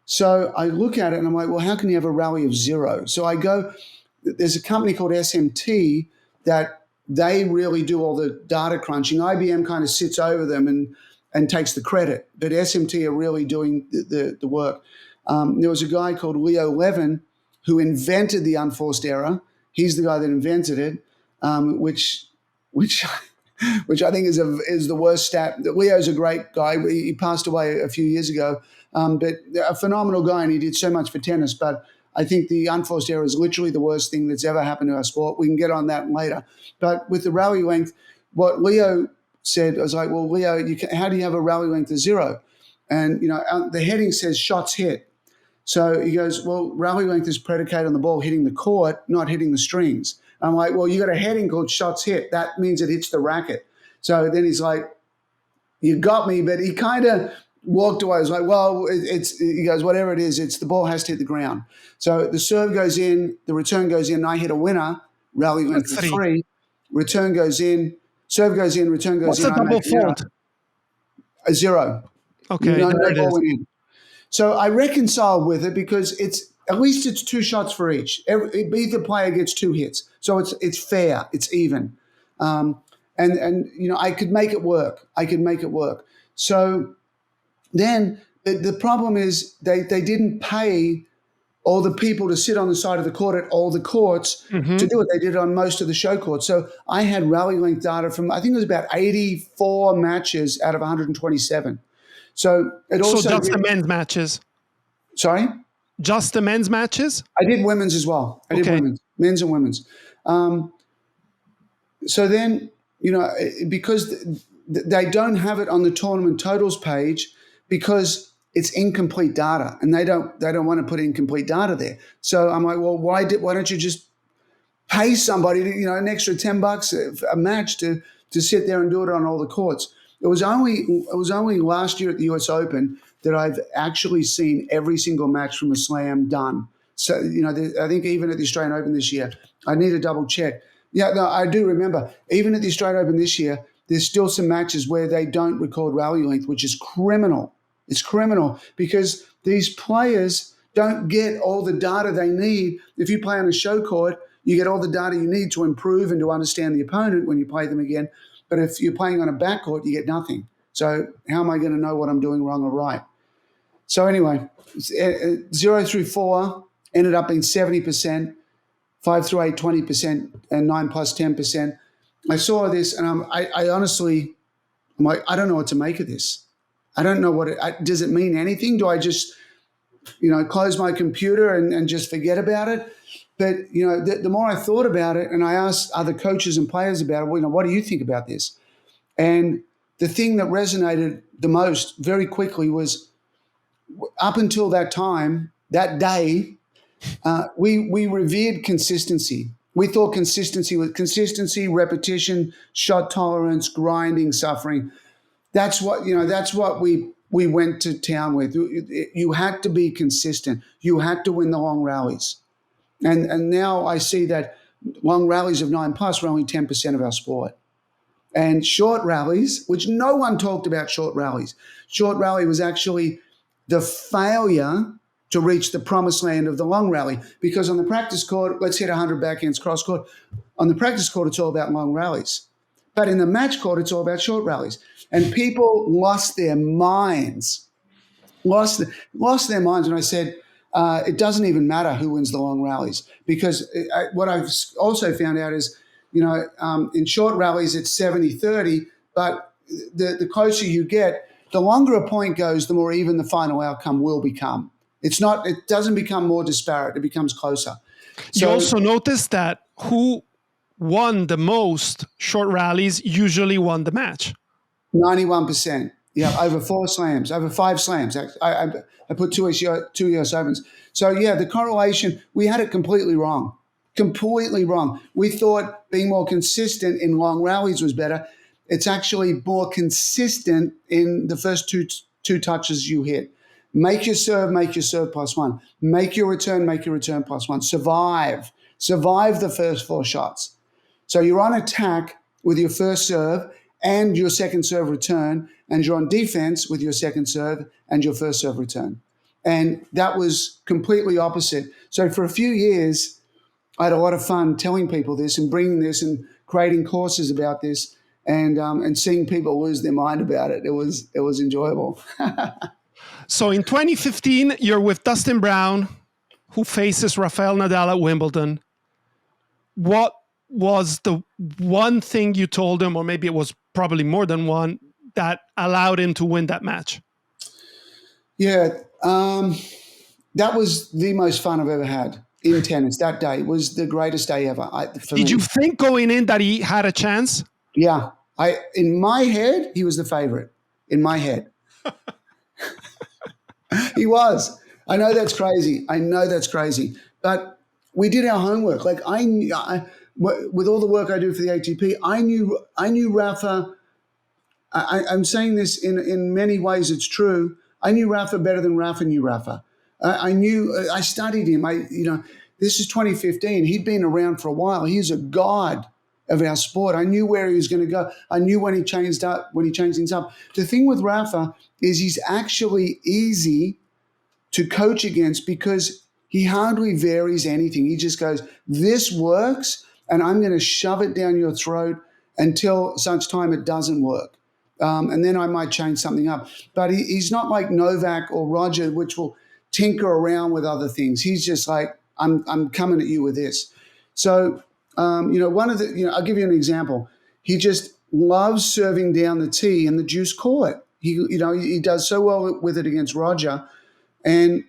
So I look at it and I'm like, well, how can you have a rally of 0? So I go, there's a company called SMT that they really do all the data crunching. IBM kind of sits over them and takes the credit, but SMT are really doing the work. There was a guy called Leo Levin who invented the unforced error. He's the guy that invented it, which I think is the worst stat. Leo's a great guy. He passed away a few years ago, but a phenomenal guy, and he did so much for tennis. But I think the unforced error is literally the worst thing that's ever happened to our sport. We can get on that later. But with the rally length, what Leo said, I was like, well, Leo, how do you have a rally length of 0? And, the heading says shots hit. So he goes, well, rally length is predicated on the ball hitting the court, not hitting the strings. I'm like, well, you got a heading called shots hit. That means it hits the racket. So then he's like, you got me, but he kind of walked away. I was like, well, he goes, whatever it is, the ball has to hit the ground. So the serve goes in, the return goes in, I hit a winner, rally length of 3, return goes in, serve goes in, return goes in.
What's a double fault?
A 0.
Okay,
no
there it
ball
is.
went in. So I reconciled with it because at least it's 2 shots for each. Either player gets 2 hits. So it's fair. It's even. And I could make it work. So then the problem is they didn't pay all the people to sit on the side of the court at all the courts to do it. They did it on most of the show courts. So I had rally length data from, I think it was about 84 matches out of 127. So it also...
So just the men's matches?
Sorry?
Just the men's matches?
I did women's as well. I did women's, men's and women's. So then, because they don't have it on the tournament totals page because it's incomplete data, and they don't want to put incomplete data there. So I'm like, well, why don't you just pay somebody to, an extra $10 a match to sit there and do it on all the courts? It was only last year at the US Open that I've actually seen every single match from a slam done. So, I think even at the Australian Open this year, I need to double check. Yeah, no, I do remember. Even at the Australian Open this year, there's still some matches where they don't record rally length, which is criminal. It's criminal because these players don't get all the data they need. If you play on a show court, you get all the data you need to improve and to understand the opponent when you play them again. But if you're playing on a backcourt, you get nothing. So how am I going to know what I'm doing wrong or right? So anyway, 0 through 4 ended up being 70%, 5 through 8, 20%, and 9 plus 10%. I saw this and I honestly, I'm like, I don't know what to make of this. I don't know does it mean anything? Do I just, close my computer and just forget about it? But, the more I thought about it and I asked other coaches and players about it, what do you think about this? And the thing that resonated the most very quickly was up until that time, that day, we revered consistency. We thought consistency was consistency, repetition, shot tolerance, grinding, suffering. That's what we went to town with. You had to be consistent. You had to win the long rallies. And now I see that long rallies of 9 plus were only 10% of our sport. And short rallies, which no one talked about short rallies. Short rally was actually the failure to reach the promised land of the long rally. Because on the practice court, let's hit 100 backhands cross court. On the practice court, it's all about long rallies. But in the match court, it's all about short rallies. And people lost their minds. Lost their minds when I said, it doesn't even matter who wins the long rallies. Because what I've also found out is in short rallies it's 70-30, but the closer you get, the longer a point goes, the more even the final outcome will become. It doesn't become more disparate, it becomes closer.
You also notice that who won the most short rallies usually won the match.
91%. Yeah, over 4 slams, over 5 slams. I put two US Opens. So, yeah, the correlation, we had it completely wrong. Completely wrong. We thought being more consistent in long rallies was better. It's actually more consistent in the first two touches you hit. Make your serve +1. Make your return +1. Survive the first 4 shots. So you're on attack with your first serve and your second serve return, and you're on defense with your second serve and your first serve return. And that was completely opposite. So for a few years, I had a lot of fun telling people this and bringing this and creating courses about this and seeing people lose their mind about it. It was enjoyable.
So in 2015, you're with Dustin Brown, who faces Rafael Nadal at Wimbledon. What was the one thing you told him, or maybe it was probably more than one, that allowed him to win that match?
Yeah, that was the most fun I've ever had in tennis. That day was the greatest day ever.
Did you think going in that he had a chance?
Yeah. In my head, he was the favorite. In my head. He was. I know that's crazy. But we did our homework. Like with all the work I do for the ATP, I knew Rafa. I'm saying this in many ways. It's true. I knew Rafa better than Rafa knew Rafa. I studied him. This is 2015. He'd been around for a while. He's a god of our sport. I knew where he was going to go. I knew when he changed things up. The thing with Rafa is he's actually easy to coach against because he hardly varies anything. He just goes, this works, and I'm going to shove it down your throat until such time it doesn't work. And then I might change something up. But he's not like Novak or Roger, which will tinker around with other things. He's just like, I'm coming at you with this. So, I'll give you an example. He just loves serving down the tee in the juice court. He does so well with it against Roger. And,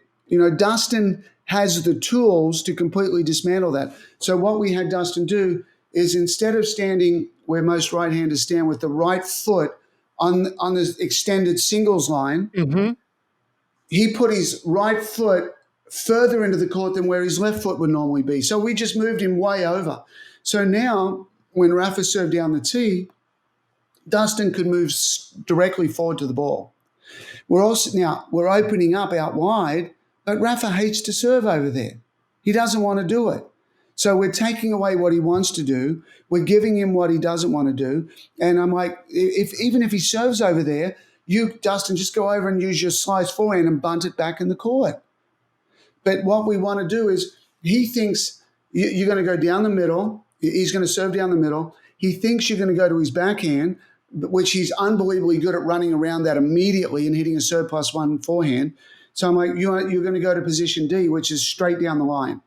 Dustin has the tools to completely dismantle that. So what we had Dustin do is instead of standing where most right-handers stand with the right foot on the extended singles line,
mm-hmm.
he put his right foot further into the court than where his left foot would normally be. So we just moved him way over. So now when Rafa served down the tee, Dustin could move directly forward to the ball. We're opening up out wide, but Rafa hates to serve over there. He doesn't want to do it. So we're taking away what he wants to do. We're giving him what he doesn't want to do. And I'm like, even if he serves over there, you, Dustin, just go over and use your slice forehand and bunt it back in the court. But what we want to do is he thinks you're going to go down the middle. He's going to serve down the middle. He thinks you're going to go to his backhand, which he's unbelievably good at running around that immediately and hitting a serve +1 forehand. So I'm like, you're going to go to position D, which is straight down the line.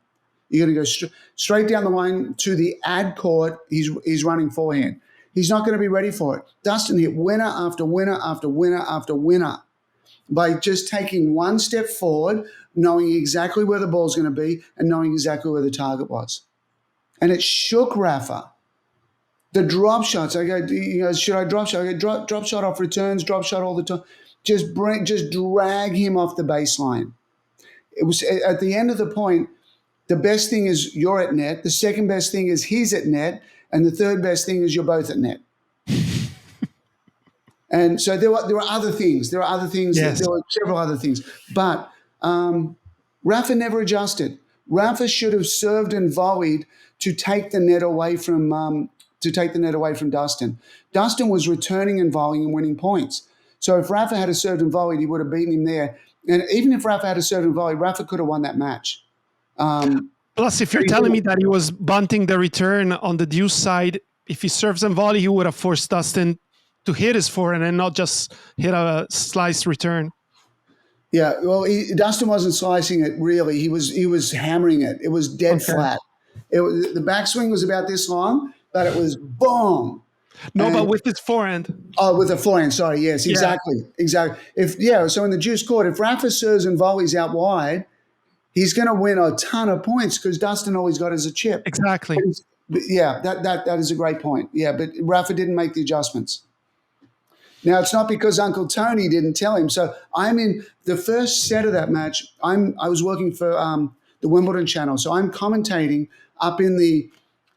You're going to go straight down the line to the ad court. He's running forehand. He's not going to be ready for it. Dustin hit winner after winner after winner after winner by just taking one step forward, knowing exactly where the ball's going to be and knowing exactly where the target was. And it shook Rafa. The drop shots, I go, should I drop shot? I go, drop shot off returns, drop shot all the time. Just drag him off the baseline. It was at the end of the point, the best thing is you're at net. The second best thing is he's at net. And the third best thing is you're both at net. And so there were other things. Yes. There were several other things. But Rafa never adjusted. Rafa should have served and volleyed to take the net away from Dustin. Dustin was returning and volleying and winning points. So if Rafa had served and volleyed, he would have beaten him there. And even if Rafa had served and volleyed, Rafa could have won that match.
Plus, if you're telling me that he was bunting the return on the deuce side, if he serves and volley, he would have forced Dustin to hit his forehand and not just hit a slice return.
Yeah, well, Dustin wasn't slicing it really. He was hammering it. It was dead flat. The backswing was about this long. but it was boom.
No, but with his forehand.
Oh, with a forehand, sorry. Yes, exactly. So in the deuce court, if Rafa serves and volleys out wide, he's going to win a ton of points because Dustin always got as a chip.
Exactly.
But that is a great point. Yeah, but Rafa didn't make the adjustments. Now, it's not because Uncle Tony didn't tell him. So I'm in the first set of that match. I was working for the Wimbledon channel, so I'm commentating up in the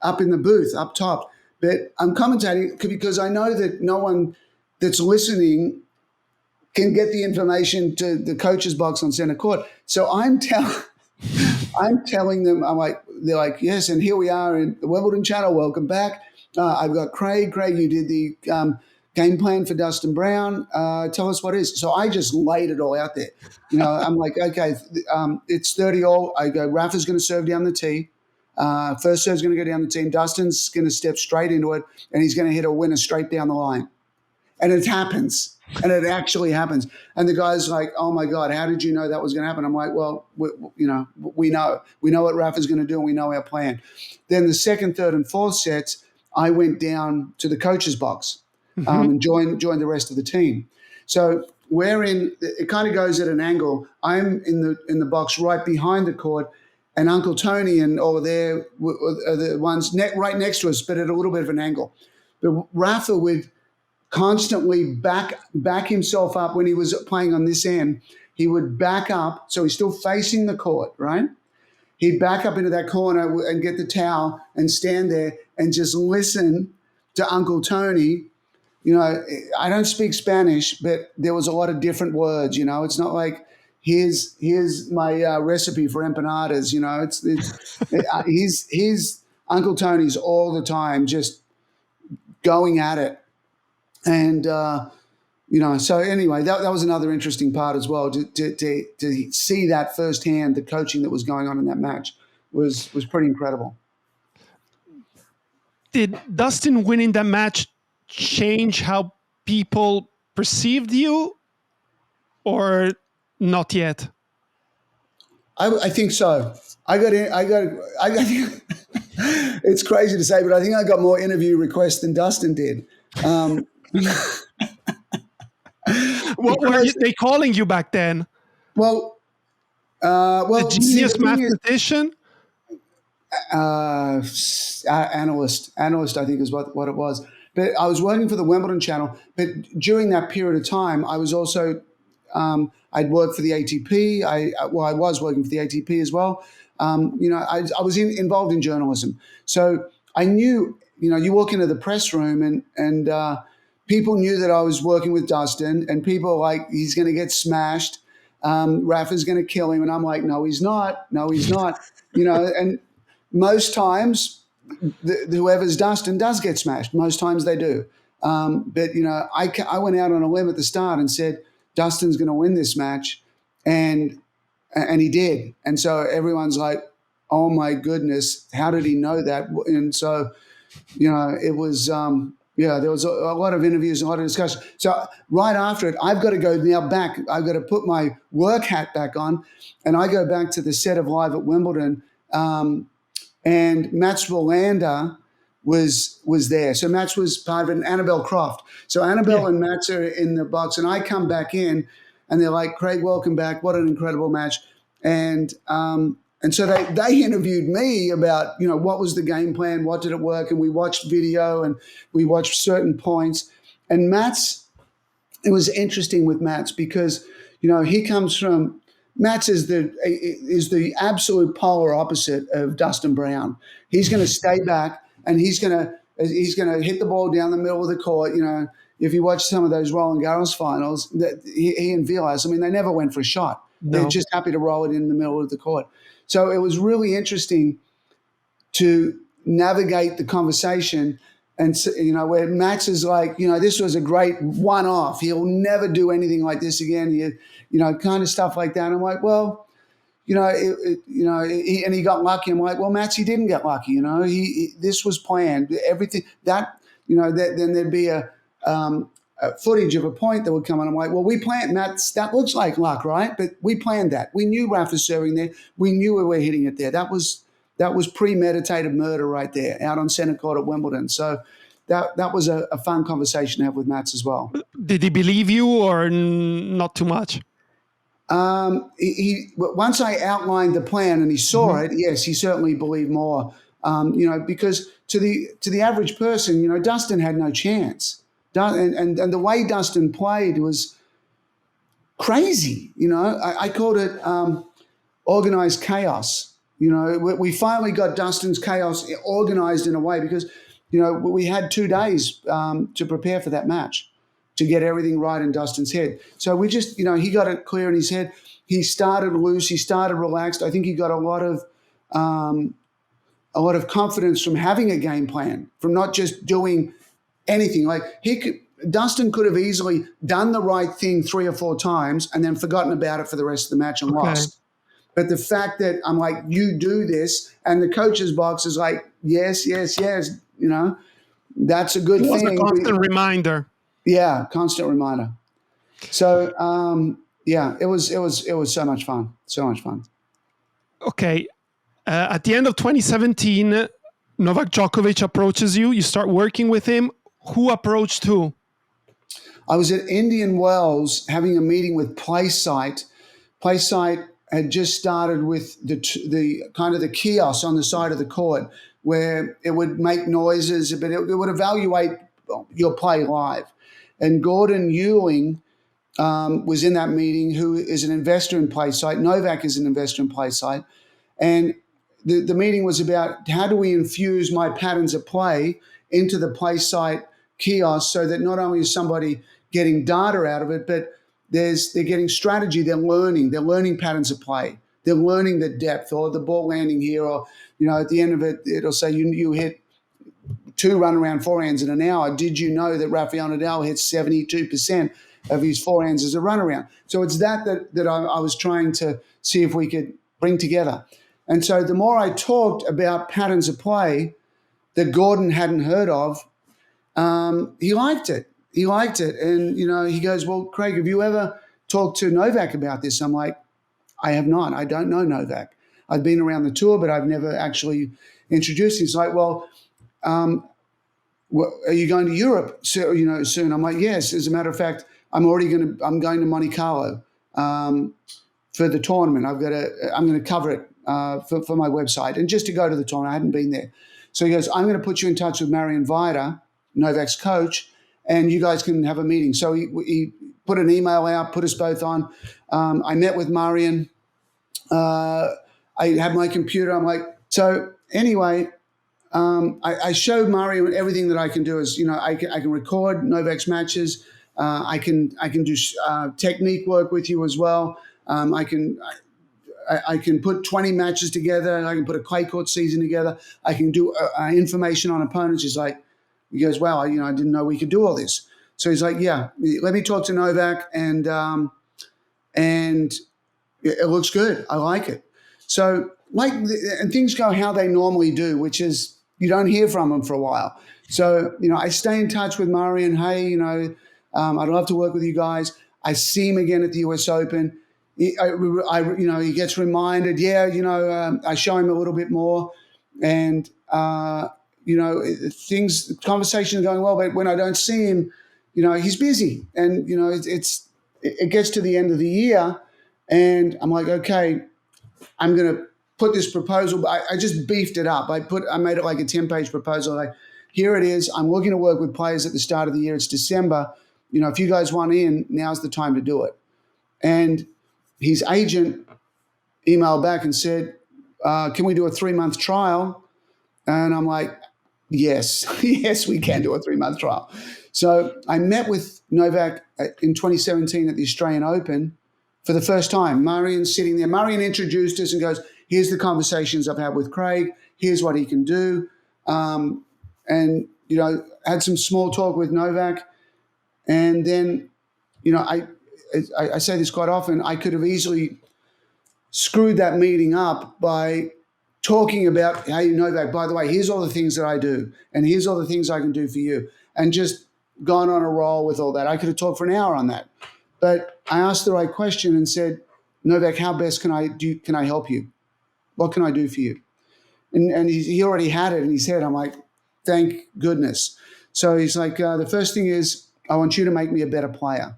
booth up top. But I'm commentating because I know that no one that's listening can get the information to the coach's box on center court. So I'm telling them, they're like, yes, and here we are in the Wimbledon channel. Welcome back. I've got Craig. Craig, you did the game plan for Dustin Brown. Tell us what it is. So I just laid it all out there. I'm like, okay, it's 30-all. I go, Rafa's going to serve down the tee. First serve's going to go down the tee. Dustin's going to step straight into it, and he's going to hit a winner straight down the line. And it happens. And it actually happens. And the guy's like, oh, my God, how did you know that was going to happen? I'm like, well, we know. We know what Rafa's going to do, and we know our plan. Then the second, third, and fourth sets, I went down to the coach's box and joined the rest of the team. So it kind of goes at an angle. I'm in the box right behind the court, and Uncle Tony and all there are the ones right next to us, but at a little bit of an angle. But Rafa would constantly back himself up when he was playing on this end. He would back up, so he's still facing the court, right? He'd back up into that corner and get the towel and stand there and just listen to Uncle Tony. I don't speak Spanish, but there was a lot of different words. It's not like here's my recipe for empanadas. He's Uncle Tony's all the time, just going at it. And, so anyway, that was another interesting part as well. To see that firsthand, the coaching that was going on in that match was pretty incredible.
Did Dustin winning that match change how people perceived you, or not yet?
I think so. I got it's crazy to say, but I think I got more interview requests than Dustin did.
What were they calling you back then?
Well,
the genius mathematician?
Analyst, I think is what it was. But I was working for the Wimbledon channel. But during that period of time, I was also I'd worked for the ATP. I was working for the ATP as well. I was involved in journalism, so I knew. You walk into the press room and people knew that I was working with Dustin, and people are like, he's going to get smashed. Rafa's going to kill him. And I'm like, no, he's not. No, he's not. And most times whoever's Dustin does get smashed. Most times they do. But I went out on a limb at the start and said, Dustin's going to win this match. And he did. And so everyone's like, oh my goodness, how did he know that? And so, it was, there was a lot of interviews, a lot of discussion. So right after it, I've got to go now back. I've got to put my work hat back on, and I go back to the set of Live at Wimbledon. And Mats Wilander was there. So Mats was part of it, and Annabelle Croft. So Annabelle and Mats are in the box, and I come back in, and they're like, Craig, welcome back. What an incredible match. And so they interviewed me about, what was the game plan? What did it work? And we watched video and we watched certain points. And Mats, it was interesting with Mats because, he comes from, Mats is the absolute polar opposite of Dustin Brown. He's going to stay back and he's going to hit the ball down the middle of the court. If you watch some of those Roland Garros finals, that he and Vilas, they never went for a shot. No. They're just happy to roll it in the middle of the court. So it was really interesting to navigate the conversation and, where Mats is like, this was a great one-off. He'll never do anything like this again, kind of stuff like that. And I'm like, well, and he got lucky. I'm like, well, Mats, he didn't get lucky. This was planned. Everything that, then there'd be a footage of a point that would come on. I'm like, well, we planned that looks like luck, right? But we planned that. We knew Rafa serving there. We knew we were hitting it there. That was that was premeditated murder right there out on centre court at Wimbledon. So that was a fun conversation to have with Mats as well.
Did he believe you or not too much?
He once I outlined the plan and he saw it, yes, he certainly believed more. Because to the average person, Dustin had no chance. And the way Dustin played was crazy. I called it organized chaos. We finally got Dustin's chaos organized in a way because, we had 2 days to prepare for that match, to get everything right in Dustin's head. So we just, he got it clear in his head. He started loose. He started relaxed. I think he got a lot of confidence from having a game plan, from not just doing anything. Like Dustin could have easily done the right thing 3 or 4 times and then forgotten about it for the rest of the match and lost. But the fact that I'm like, you do this, and the coach's box is like, yes, that's a good thing.
It was a constant reminder.
Yeah, constant reminder. So, it was so much fun. So much fun.
Okay. At the end of 2017, Novak Djokovic approaches you. You start working with him. Who approached who?
I was at Indian Wells having a meeting with PlaySight. PlaySight had just started with the kind of the kiosk on the side of the court where it would make noises, but it would evaluate your play live. And Gordon Ewing was in that meeting, who is an investor in PlaySight. Novak is an investor in PlaySight. And the meeting was about how do we infuse my patterns of play into the PlaySight kiosk so that not only is somebody getting data out of it, but they're getting strategy, they're learning patterns of play. They're learning the depth or the ball landing here, or, at the end of it, it'll say you hit 2 runaround forehands in an hour. Did you know that Rafael Nadal hits 72% of his forehands as a runaround? So it's that I was trying to see if we could bring together. And so the more I talked about patterns of play that Gordon hadn't heard of, he liked it. And, he goes, well, Craig, have you ever talked to Novak about this? I'm like, I have not. I don't know Novak. I've been around the tour, but I've never actually introduced him. He's like, well, are you going to Europe soon? I'm like, yes. As a matter of fact, I'm going to Monte Carlo for the tournament. I'm going to cover it for my website and just to go to the tournament. I hadn't been there. So he goes, I'm going to put you in touch with Marian Vita, Novak's coach, and you guys can have a meeting. So he put an email out, put us both on. I met with Marian. I had my computer. I'm like, so anyway, I showed Marian everything that I can do. Is I can record Novak's matches. I can do technique work with you as well. I can put 20 matches together. I can put a clay court season together. I can do information on opponents. He goes, wow, I didn't know we could do all this. So he's like, yeah, let me talk to Novak, and it looks good. I like it. So and things go how they normally do, which is you don't hear from them for a while. So, I stay in touch with Marian. Hey, I'd love to work with you guys. I see him again at the US Open. He gets reminded, I show him a little bit more, and, conversations are going well, but when I don't see him, he's busy, and, it gets to the end of the year, and I'm like, okay, I'm going to put this proposal, I just beefed it up. I made it like a 10-page proposal. Like, here it is. I'm looking to work with players at the start of the year. It's December. If you guys want in, now's the time to do it. And his agent emailed back and said, can we do a 3-month trial? And I'm like, yes, yes, we can do a 3-month trial. So I met with Novak in 2017 at the Australian Open for the first time. Marian's sitting there. Marian introduced us and goes, here's the conversations I've had with Craig. Here's what he can do. And, had some small talk with Novak. And then, I say this quite often, I could have easily screwed that meeting up by talking about, hey, Novak, by the way, here's all the things that I do, and here's all the things I can do for you, and just gone on a roll with all that. I could have talked for an hour on that. But I asked the right question and said, Novak, how best can I help you? What can I do for you? And he already had it in his head. I'm like, thank goodness. So he's like, the first thing is, I want you to make me a better player.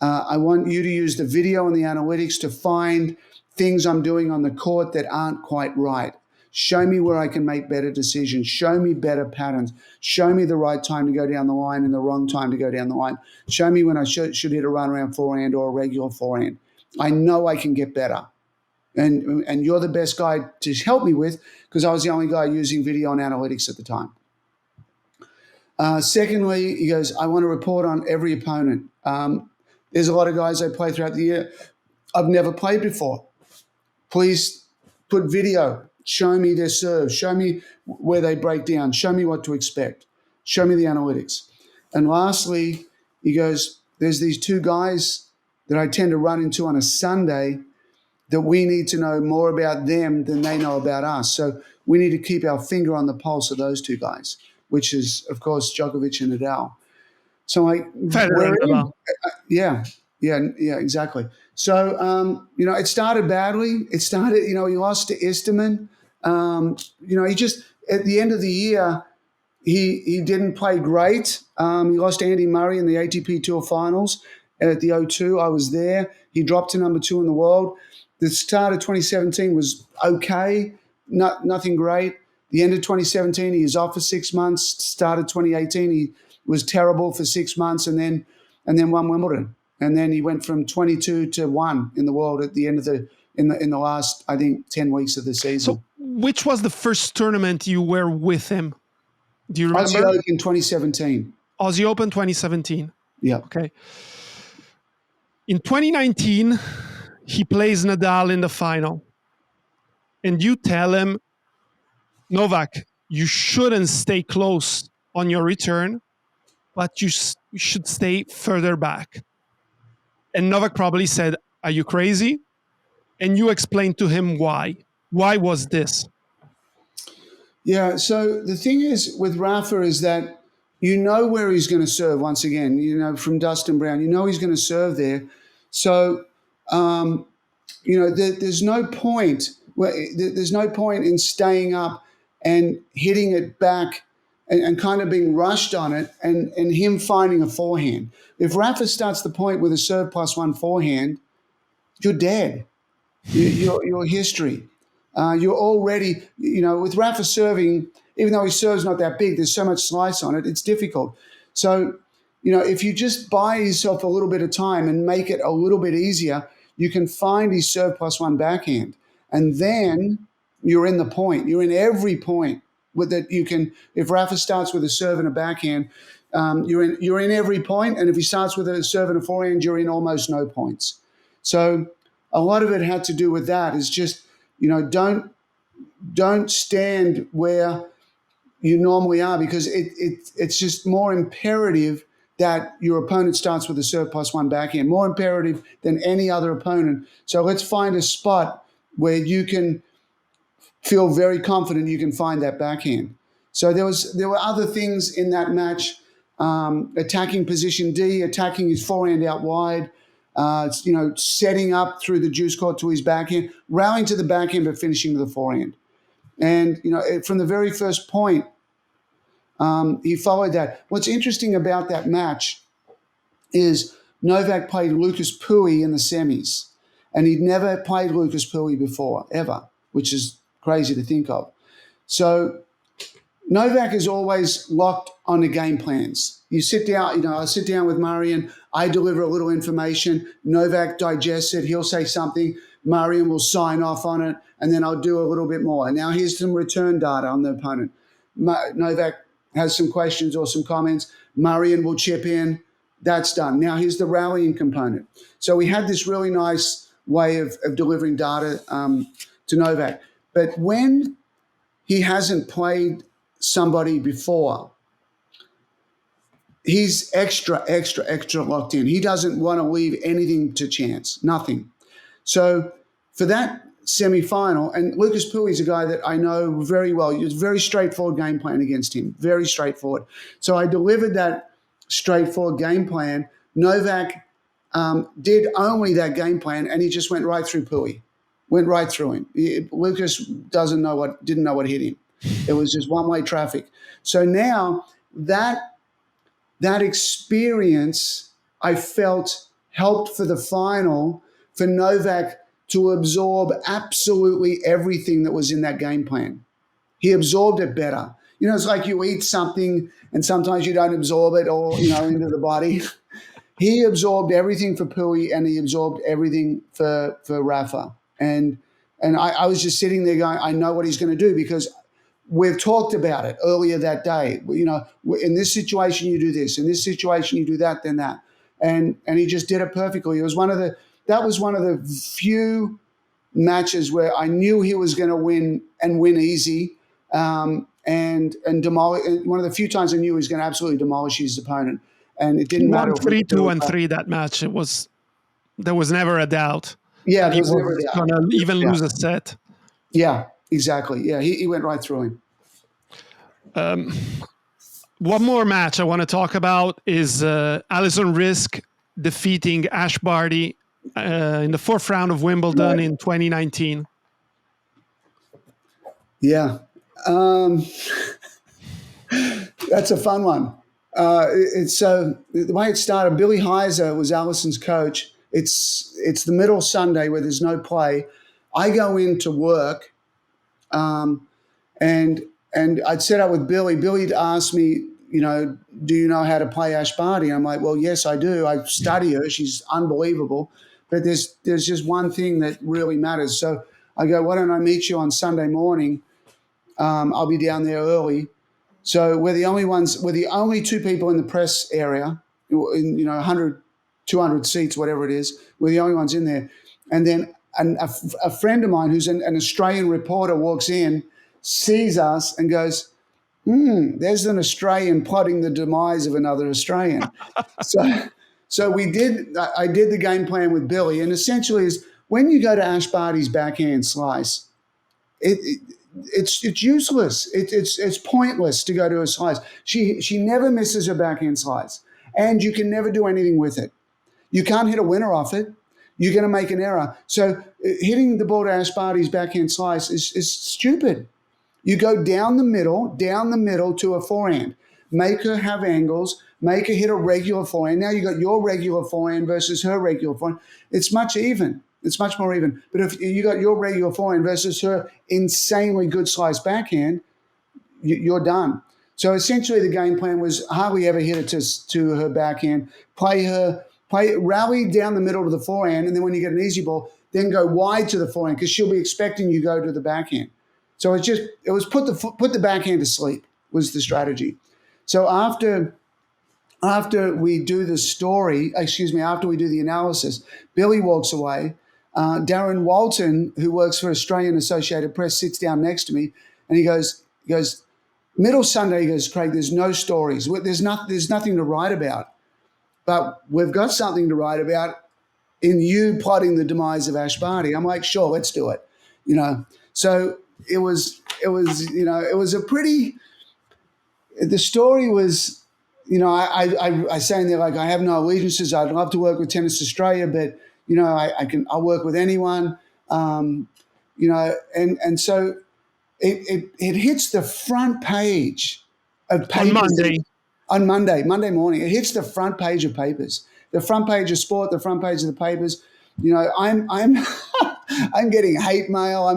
I want you to use the video and the analytics to find things I'm doing on the court that aren't quite right. Show me where I can make better decisions. Show me better patterns. Show me the right time to go down the line and the wrong time to go down the line. Show me when I should hit a runaround forehand or a regular forehand. I know I can get better. And you're the best guy to help me with, because I was the only guy using video and analytics at the time. Secondly, he goes, I want to report on every opponent. There's a lot of guys I play throughout the year I've never played before. Please put video. Show me their serve. Show me where they break down. Show me what to expect. Show me the analytics. And lastly, he goes, there's these two guys that I tend to run into on a Sunday that we need to know more about them than they know about us. So we need to keep our finger on the pulse of those two guys, which is, of course, Djokovic and Nadal. So yeah, exactly. So, it started badly. He lost to Esterman. He just, at the end of the year, he didn't play great. He lost to Andy Murray in the ATP Tour Finals at the O2. I was there. He dropped to number 2 in the world. The start of 2017 was okay, nothing great. The end of 2017, he was off for 6 months. Start of 2018, he was terrible for 6 months, and then won Wimbledon. And then he went from 22 to 1 in the world at the end of in the last, I think, 10 weeks of the season.
So which was the first tournament you were with him? Do you remember?
Aussie Open 2017.
Aussie Open 2017.
Yeah.
Okay. In 2019, he plays Nadal in the final. And you tell him, Novak, you shouldn't stay close on your return, but you should stay further back. And Novak probably said, are you crazy? And you explained to him why. Why was this?
Yeah, so the thing is with Rafa is that you know where he's going to serve once again, from Dustin Brown. You know he's going to serve there. So, there's no point. There's no point in staying up and hitting it back and kind of being rushed on it and him finding a forehand. If Rafa starts the point with a serve +1 forehand, you're dead. You're history. You're already, with Rafa serving, even though his serve's not that big, there's so much slice on it, it's difficult. So, if you just buy yourself a little bit of time and make it a little bit easier, you can find his serve +1 backhand. And then you're in the point. You're in every point with that you can. If Rafa starts with a serve and a backhand, you're in every point. And if he starts with a serve and a forehand, you're in almost no points. So a lot of it had to do with that. Is just don't stand where you normally are, because it's just more imperative that your opponent starts with a serve +1 backhand, more imperative than any other opponent. So let's find a spot where you can feel very confident you can find that backhand. So there were other things in that match, attacking position D, attacking his forehand out wide, setting up through the juice court to his backhand, rallying to the backhand but finishing with the forehand. And, from the very first point, he followed that. What's interesting about that match is Novak played Lucas Pouille in the semis, and he'd never played Lucas Pouille before, ever, which is crazy to think of. So Novak is always locked on the game plans. You sit down, I sit down with Marian, I deliver a little information, Novak digests it, he'll say something, Marian will sign off on it, and then I'll do a little bit more. And now here's some return data on the opponent. Novak has some questions or some comments, Marian will chip in, that's done. Now here's the rallying component. So we had this really nice way of delivering data to Novak. But when he hasn't played somebody before, he's extra locked in. He doesn't want to leave anything to chance, nothing. So for that semi-final, and Lucas Pouille is a guy that I know very well. It's a very straightforward game plan against him, very straightforward. So I delivered that straightforward game plan. Novak did only that game plan, and he just went right through Pouille. Went right through him. Lucas didn't know what hit him. It was just one-way traffic. So now that experience, I felt, helped for the final for Novak to absorb absolutely everything that was in that game plan. He absorbed it better. You know, it's like you eat something and sometimes you don't absorb it or, into the body. He absorbed everything for Pui and he absorbed everything for Rafa. And I was just sitting there going, I know what he's going to do because we've talked about it earlier that day. In this situation, you do this. In this situation, you do that, then that. And he just did it perfectly. That was one of the few matches where I knew he was going to win and win easy. And demolish. One of the few times I knew he was going to absolutely demolish his opponent. And it didn't matter.
3-2-3 that match. There was never a doubt.
Yeah,
he was going to even lose a set.
Yeah, exactly. Yeah, he went right through him.
One more match I want to talk about is Alison Riske defeating Ash Barty in the fourth round of Wimbledon in 2019.
Yeah. That's a fun one. The way it started, Billy Heiser was Alison's coach. It's the middle Sunday where there's no play. I go into work, and I'd set up with Billy. Billy'd asked me, do you know how to play Ash Barty? I'm like, well, yes, I do. I study her. She's unbelievable. But there's just one thing that really matters. So I go, why don't I meet you on Sunday morning? I'll be down there early. So we're the only two people in the press area, in 100, 200 seats, whatever it is. We're the only ones in there. And then a friend of mine who's an Australian reporter walks in, sees us and goes, there's an Australian plotting the demise of another Australian. So I did the game plan with Billy, and essentially is when you go to Ash Barty's backhand slice, it's useless. It's pointless to go to a slice. She never misses her backhand slice, and you can never do anything with it. You can't hit a winner off it. You're going to make an error. So hitting the ball to Ash Barty's backhand slice is stupid. You go down the middle to a forehand. Make her have angles. Make her hit a regular forehand. Now you got your regular forehand versus her regular forehand. It's much more even. But if you got your regular forehand versus her insanely good slice backhand, you're done. So essentially the game plan was hardly ever hit it to her backhand. Rally down the middle to the forehand, and then when you get an easy ball, then go wide to the forehand because she'll be expecting you go to the backhand. So it was put the backhand to sleep was the strategy. So after we do the after we do the analysis, Billy walks away. Darren Walton, who works for Australian Associated Press, sits down next to me, and he goes, middle Sunday, he goes, Craig, there's no stories. There's nothing to write about. But we've got something to write about in you plotting the demise of Ash Barty. I'm like, sure, let's do it. So it was a pretty. The story was, I say in there like I have no allegiances. I'd love to work with Tennis Australia, but I'll work with anyone. And so it hits the front page of papers on Monday morning. It hits the front page of papers, the front page of sport, the front page of the papers. I'm I'm getting hate mail. I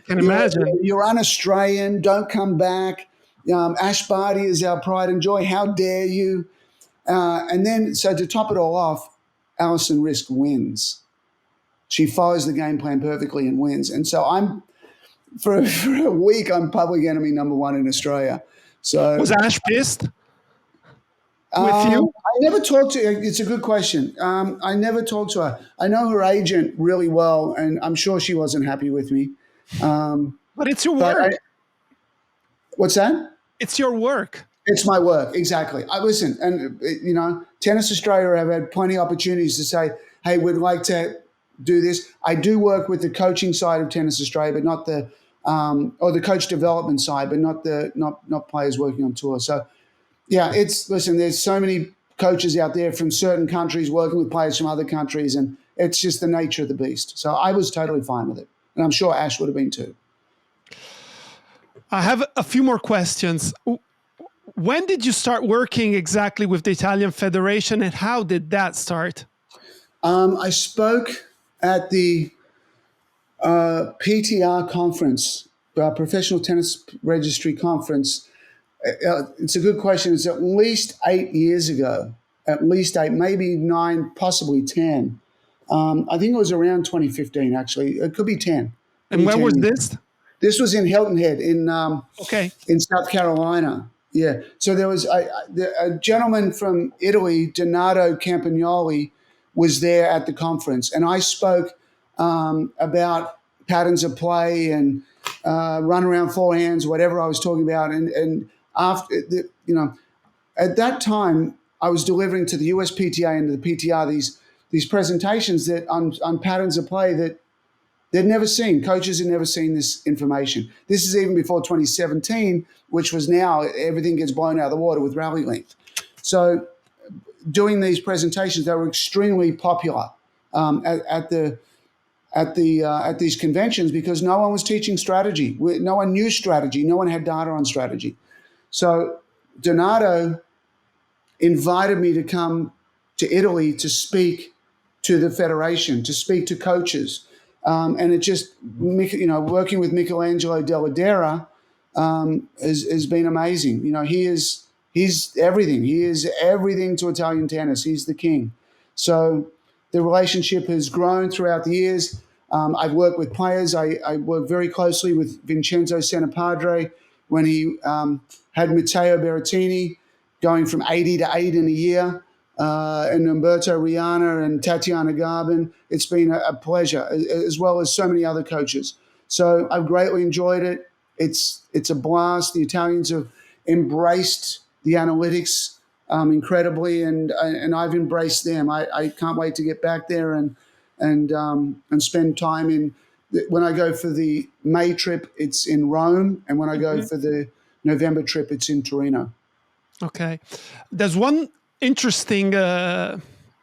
can
imagine.
You're un-Australian. Don't come back. Ash Barty is our pride and joy. How dare you? And then, so to top it all off, Alison Riske wins. She follows the game plan perfectly and wins. And so for a week, I'm public enemy number one in Australia. So
was Ash pissed with you?
I never talked to her. It's a good question. I never talked to her. I know her agent really well, and I'm sure she wasn't happy with me.
But it's your work.
What's that?
It's your work.
It's my work, exactly. I listen, and Tennis Australia have had plenty of opportunities to say, "Hey, we'd like to do this." I do work with the coaching side of Tennis Australia, but not the or the coach development side, but not players working on tour. So, yeah, there's so many coaches out there from certain countries working with players from other countries, and it's just the nature of the beast. So I was totally fine with it. And I'm sure Ash would have been too.
I have a few more questions. When did you start working exactly with the Italian Federation, and how did that start?
I spoke at the PTR conference, Professional Tennis Registry Conference. It's a good question. It's at least 8 years ago, at least 8, maybe 9, possibly 10. I think it was around 2015, actually. It could be 10.
And when was this?
This was in Hilton Head in South Carolina. Yeah. So there was a gentleman from Italy, Donato Campagnoli, was there at the conference. And I spoke about patterns of play and run around forehands, whatever I was talking about. And after, at that time, I was delivering to the USPTA and to the PTR these presentations that on patterns of play that they'd never seen. Coaches had never seen this information. This is even before 2017, which was now everything gets blown out of the water with rally length. So doing these presentations, they were extremely popular at these conventions because no one was teaching strategy. No one knew strategy. No one had data on strategy. So Donato invited me to come to Italy to speak to the federation, to speak to coaches. And it just, working with Michelangelo Della has been amazing. He's everything. He is everything to Italian tennis. He's the king. So the relationship has grown throughout the years. I've worked with players. I worked very closely with Vincenzo Senapadre when he had Matteo Berrettini going from 80 to 8 in a year. And Umberto Riana and Tatiana Garbin. It's been a pleasure, as well as so many other coaches. So I've greatly enjoyed it. It's a blast. The Italians have embraced the analytics incredibly, and I've embraced them. I can't wait to get back there and spend time in. When I go for the May trip, it's in Rome, and when I go for the November trip, it's in Torino.
Okay, there's one interesting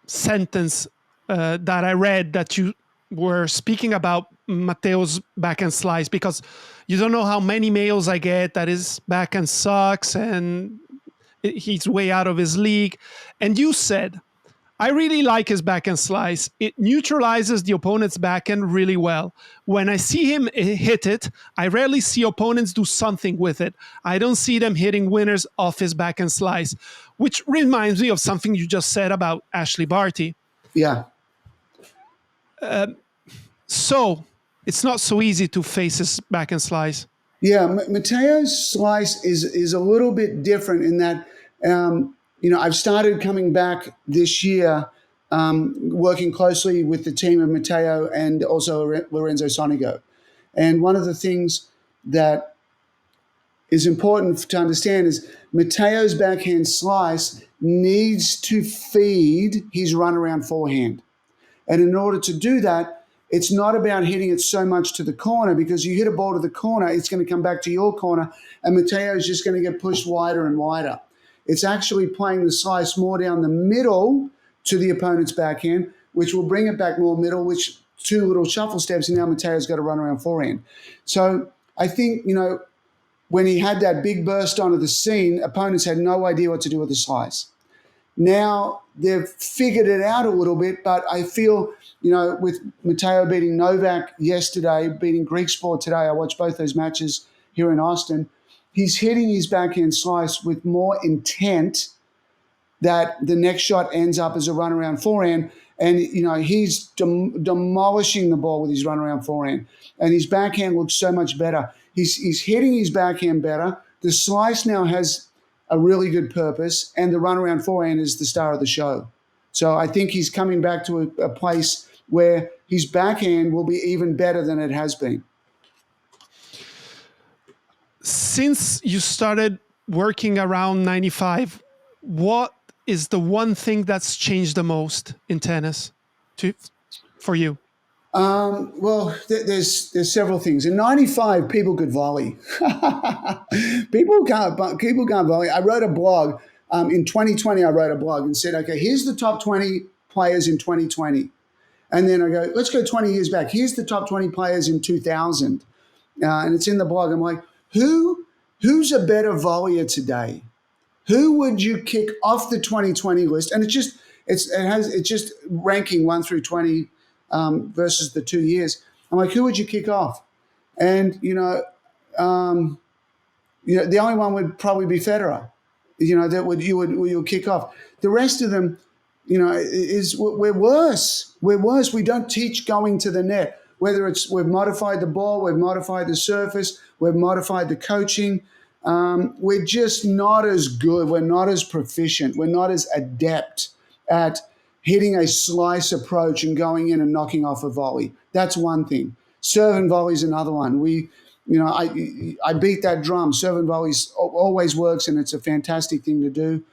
sentence that I read that you were speaking about Matteo's backhand slice, because you don't know how many mails I get that his backhand sucks and he's way out of his league. And you said, I really like his backhand slice. It neutralizes the opponent's backhand really well. When I see him hit it, I rarely see opponents do something with it. I don't see them hitting winners off his backhand slice, which reminds me of something you just said about Ashley Barty.
Yeah.
So it's not so easy to face his backhand slice.
Yeah, Matteo's slice is a little bit different in that, I've started coming back this year, working closely with the team of Matteo and also Lorenzo Sonigo. And one of the things that is important to understand is Matteo's backhand slice needs to feed his runaround forehand. And in order to do that, it's not about hitting it so much to the corner, because you hit a ball to the corner, it's going to come back to your corner, and Matteo is just going to get pushed wider and wider. It's actually playing the slice more down the middle to the opponent's backhand, which will bring it back more middle, which 2 little shuffle steps, and now Matteo's got to run around forehand. So I think, when he had that big burst onto the scene, opponents had no idea what to do with the slice. Now they've figured it out a little bit, but I feel, with Matteo beating Novak yesterday, beating Greek Sport today, I watched both those matches here in Austin, he's hitting his backhand slice with more intent that the next shot ends up as a runaround forehand. And, he's demolishing the ball with his runaround forehand. And his backhand looks so much better. He's hitting his backhand better. The slice now has a really good purpose, and the runaround forehand is the star of the show. So I think he's coming back to a place where his backhand will be even better than it has been.
Since you started working around 95, what is the one thing that's changed the most in tennis for you?
Well, there's several things. In 95, people could volley. People can't volley. I wrote a blog. In 2020, I wrote a blog and said, okay, here's the top 20 players in 2020. And then I go, let's go 20 years back. Here's the top 20 players in 2000. And it's in the blog. I'm like, who's a better volleyer today? Who would you kick off the 2020 list? And it's just ranking 1 through 20 versus the 2 years. I'm like, who would you kick off? And the only one would probably be Federer. You would kick off. The rest of them, we're worse. We're worse. We don't teach going to the net. Whether it's we've modified the ball, we've modified the surface, we've modified the coaching. We're just not as good. We're not as proficient. We're not as adept at hitting a slice approach and going in and knocking off a volley. That's one thing. Serve and volley is another one. I beat that drum. Serve and volleys always works, and it's a fantastic thing to do.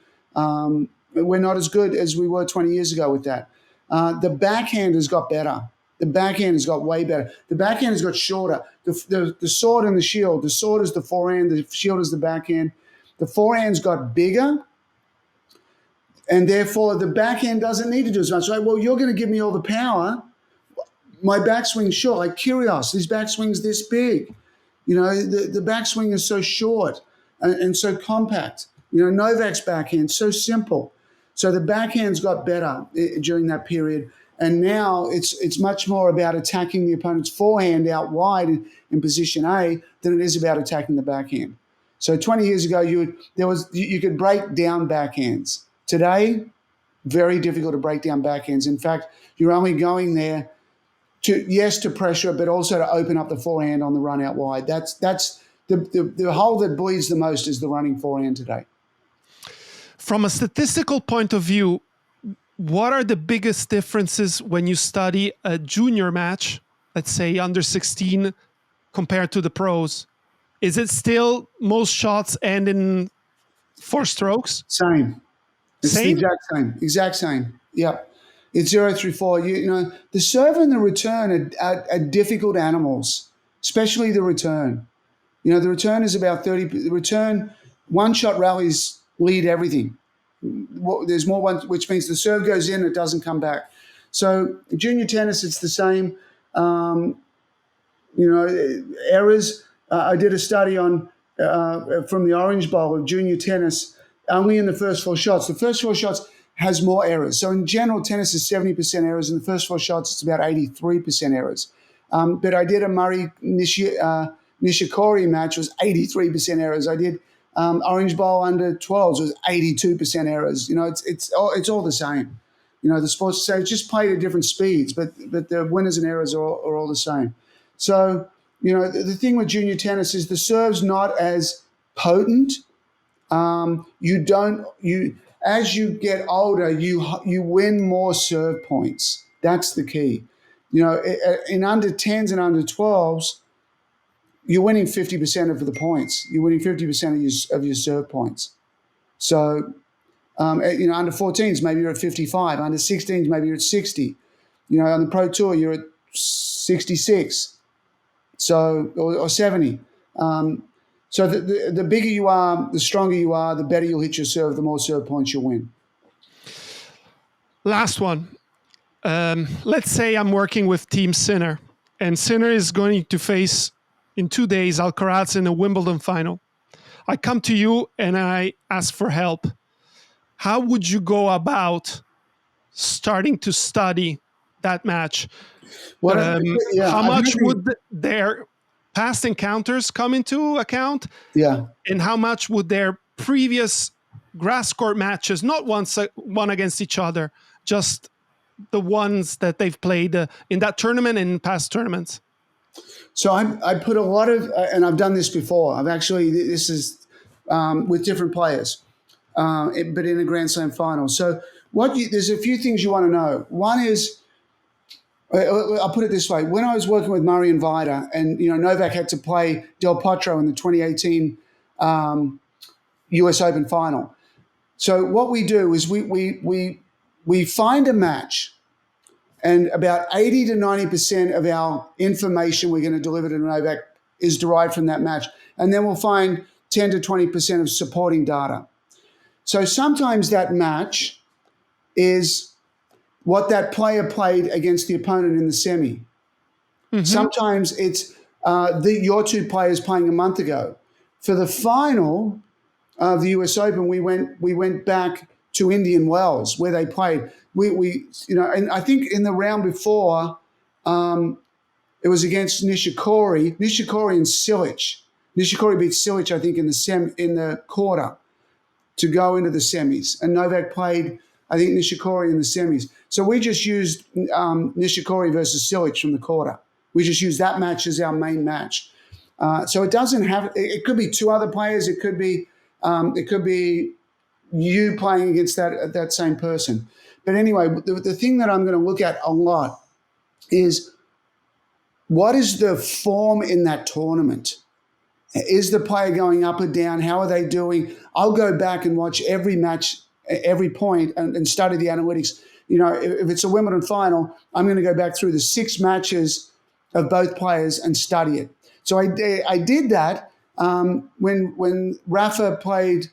We're not as good as we were 20 years ago with that. The backhand has got better. The backhand has got way better. The backhand has got shorter. The sword and the shield. The sword is the forehand. The shield is the backhand. The forehand's got bigger, and therefore the backhand doesn't need to do as much. Like, well, you're going to give me all the power. My backswing's short. Like Kyrgios, his backswing's this big. The backswing is so short and so compact. Novak's backhand, so simple. So the backhand's got better during that period. And now it's much more about attacking the opponent's forehand out wide in position A than it is about attacking the backhand. So 20 years ago, you could break down backhands. Today, very difficult to break down backhands. In fact, you're only going there to pressure, but also to open up the forehand on the run out wide. That's the hole that bleeds the most is the running forehand today.
From a statistical point of view, what are the biggest differences when you study a junior match, let's say under 16, compared to the pros? Is it still most shots end in 4 strokes?
Same. It's
Same?
the exact same. Yep. It's 0 through 4. The serve and the return are difficult animals, especially the return. The return is about 30. The return, one-shot rallies lead everything. There's more one, which means the serve goes in, it doesn't come back. So junior tennis, it's the same. Errors. I did a study on from the Orange Bowl of junior tennis, only in the first 4 shots. The first 4 shots has more errors. So in general, tennis is 70% errors. In the first 4 shots, it's about 83% errors. But I did a Murray Nishikori match, was 83% errors. I did Orange Bowl under 12s was 82% errors. It's all the same. The sports say just played at different speeds, but the winners and errors are all the same. So the thing with junior tennis is the serve's not as potent. As you get older, you win more serve points. That's the key. In under 10s and under 12s, you're winning 50% of the points. You're winning 50% of your serve points. So, under 14s, maybe you're at 55. Under 16s, maybe you're at 60. On the Pro Tour, you're at 66. So, or 70. So the bigger you are, the stronger you are, the better you'll hit your serve, the more serve points you'll win.
Last one. Let's say I'm working with Team Sinner, and Sinner is going to face, in 2 days, Alcaraz in a Wimbledon final. I come to you and I ask for help. How would you go about starting to study that match? How much would their past encounters come into account?
Yeah.
And how much would their previous grass court matches, not one against each other, just the ones that they've played in that tournament and in past tournaments?
So I put a lot of, and I've done this before. This is with different players, but in a Grand Slam final. So there's a few things you want to know. One is, I'll put it this way. When I was working with Murray and Vita, and Novak had to play Del Potro in the 2018 US Open final. So what we do is we find a match, and about 80 to 90% of our information we're going to deliver to Novak is derived from that match. And then we'll find 10 to 20% of supporting data. So sometimes that match is what that player played against the opponent in the semi. Mm-hmm. Sometimes it's your two players playing a month ago. For the final of the US Open, we went back to Indian Wells where they played. And I think in the round before, it was against Nishikori and Cilic. Nishikori beat Cilic, I think, in the quarter to go into the semis, and Novak played, I think, Nishikori in the semis. So we just used Nishikori versus Cilic from the quarter. We just used that match as our main match. So it doesn't have. It could be two other players. It could be you playing against that same person. But anyway, the thing that I'm going to look at a lot is what is the form in that tournament? Is the player going up or down? How are they doing? I'll go back and watch every match, every point, and study the analytics. If it's a Wimbledon final, I'm going to go back through the 6 matches of both players and study it. So I did that when Rafa played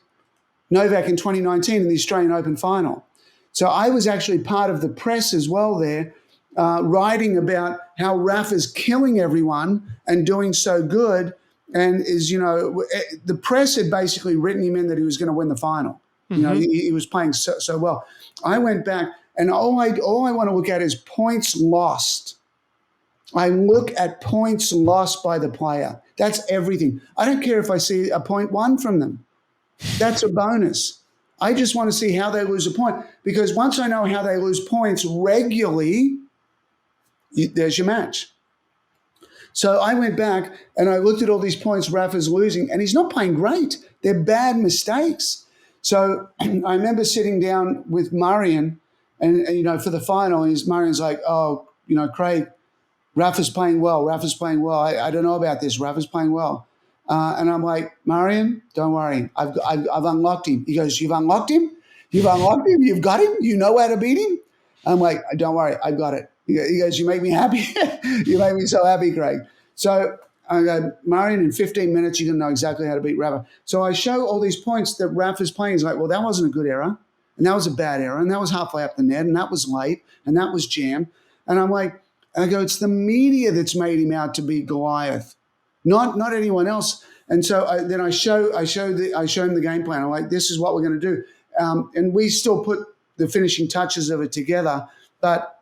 Novak in 2019 in the Australian Open final. So I was actually part of the press as well there, writing about how Rafa's killing everyone and doing so good. And the press had basically written him in that he was going to win the final. Mm-hmm. He was playing so well. I went back, and all I want to look at is points lost. I look at points lost by the player. That's everything. I don't care if I see a 0.1 from them. That's a bonus. I just want to see how they lose a point, because once I know how they lose points regularly, there's your match. So I went back and I looked at all these points Rafa's losing, and he's not playing great. They're bad mistakes. So I remember sitting down with Marion and for the final, and Marion's like, Craig, Rafa's playing well. I don't know about this. Rafa's playing well. And I'm like, Marion, don't worry. I've unlocked him. He goes, you've unlocked him? You've unlocked him? You've got him? You know how to beat him? I'm like, don't worry. I've got it. He goes, you make me happy. You make me so happy, Craig. So I go, Marion, in 15 minutes, you're going to know exactly how to beat Rafa. So I show all these points that Rafa's playing. He's like, well, that wasn't a good error. And that was a bad error. And that was halfway up the net. And that was late. And that was jammed. And I'm like, I go, it's the media that's made him out to be Goliath, not anyone else. And so then I show him the game plan. I'm like, this is what we're going to do. And we still put the finishing touches of it together. But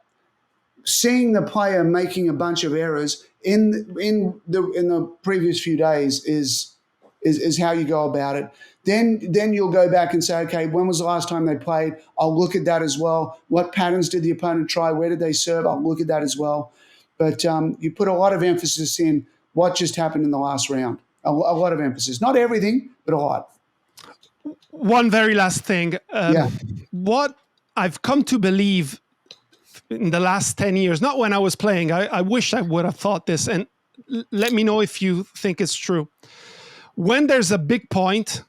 seeing the player making a bunch of errors in the previous few days is how you go about it. Then you'll go back and say, okay, when was the last time they played? I'll look at that as well. What patterns did the opponent try? Where did they serve? I'll look at that as well. But you put a lot of emphasis in what just happened in the last round. A lot of emphasis. Not everything, but a lot.
One very last thing. What I've come to believe in the last 10 years, not when I was playing, I wish I would have thought this, and let me know if you think it's true. When there's a big point,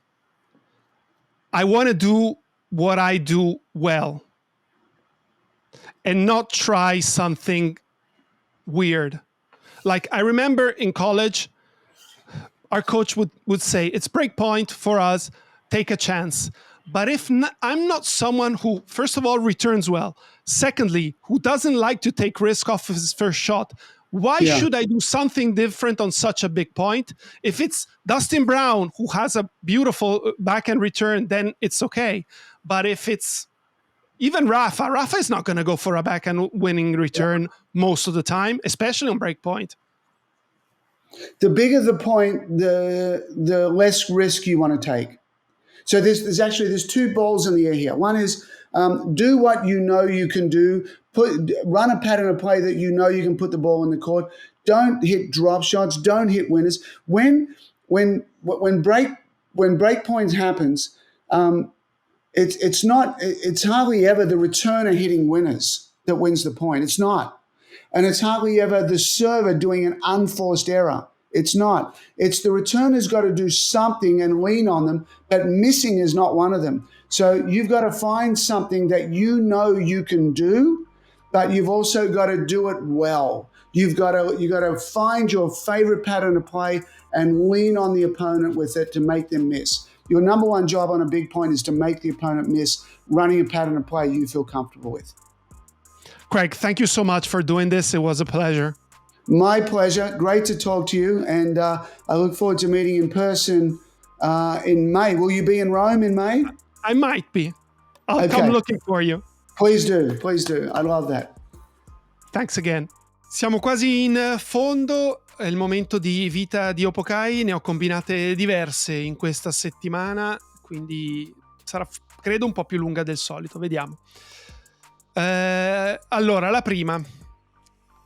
I want to do what I do well and not try something weird. Like I remember in college, our coach would say, it's break point for us, take a chance. But if not, I'm not someone who, first of all, returns well. Secondly, who doesn't like to take risk off of his first shot. Why should I do something different on such a big point? If it's Dustin Brown, who has a beautiful backhand return, then it's okay. But if it's even Rafa is not going to go for a backhand winning return most of the time, especially on break point.
The bigger the point, the less risk you want to take. So there's 2 balls in the air here. One is do what you know you can do. Run a pattern of play that you know you can put the ball in the court. Don't hit drop shots. Don't hit winners. When break points happens, it's hardly ever the returner hitting winners that wins the point. It's not, and it's hardly ever the server doing an unforced error. It's not. It's the returner's got to do something and lean on them, but missing is not one of them. So you've got to find something that you know you can do, but you've also got to do it well. You've got to find your favorite pattern to play and lean on the opponent with it to make them miss. Your number one job on a big point is to make the opponent miss, running a pattern of play you feel comfortable with.
Craig, thank you so much for doing this. It was a pleasure.
My pleasure. Great to talk to you. And I look forward to meeting in person in May. Will you be in Rome in May?
I might be. I'll come looking for you.
Please do. Please do. I love that.
Thanks again. Siamo quasi in fondo. È il momento di Vita di Opocaj. Ne ho combinate diverse in questa settimana, quindi sarà, credo, un po' più lunga del solito. Vediamo. Allora, la prima.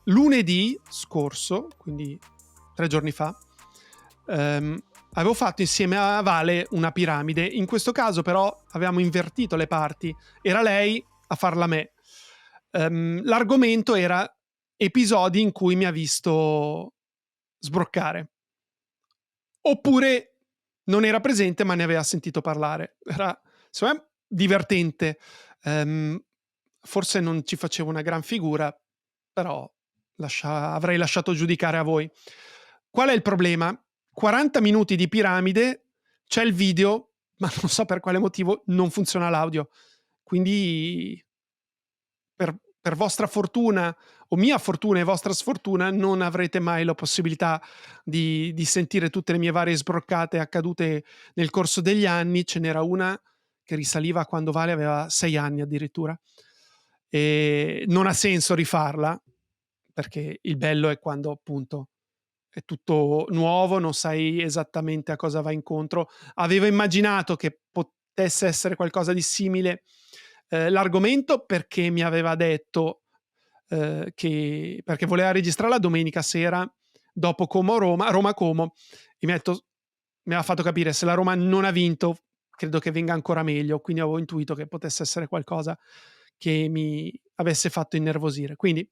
Lunedì scorso, quindi 3 giorni fa, avevo fatto insieme a Vale una piramide. In questo caso però avevamo invertito le parti. Era lei a farla me. L'argomento era episodi in cui mi ha visto sbroccare. Oppure non era presente ma ne aveva sentito parlare. Era, secondo me, divertente. Forse non ci facevo una gran figura, però avrei lasciato giudicare a voi. Qual è il problema? 40 minuti di piramide, c'è il video, ma non so per quale motivo non funziona l'audio. Quindi per vostra fortuna o mia fortuna e vostra sfortuna non avrete mai la possibilità di sentire tutte le mie varie sbroccate accadute nel corso degli anni. Ce n'era una che risaliva a quando Vale aveva 6 anni addirittura. E non ha senso rifarla, perché il bello è quando appunto è tutto nuovo, non sai esattamente a cosa va incontro. Avevo immaginato che potesse essere qualcosa di simile l'argomento, perché mi aveva detto perché voleva registrare la domenica sera dopo Roma-Como, e mi aveva fatto capire se la Roma non ha vinto credo che venga ancora meglio, quindi avevo intuito che potesse essere qualcosa che mi avesse fatto innervosire. Quindi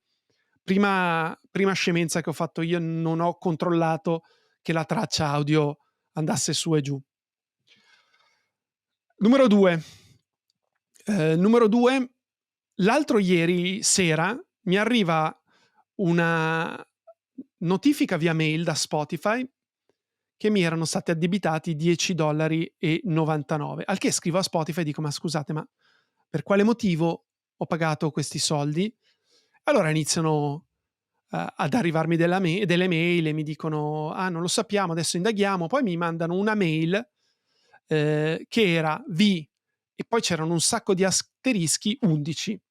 prima scemenza che ho fatto io, non ho controllato che la traccia audio andasse su e giù. Numero 2, l'altro ieri sera mi arriva una notifica via mail da Spotify che mi erano stati addebitati $10,99. Al che scrivo a Spotify e dico: ma scusate, ma per quale motivo ho pagato questi soldi? Allora iniziano ad arrivarmi delle mail e mi dicono: non lo sappiamo, adesso indaghiamo. Poi mi mandano una mail che era e poi c'erano un sacco di asterischi 11,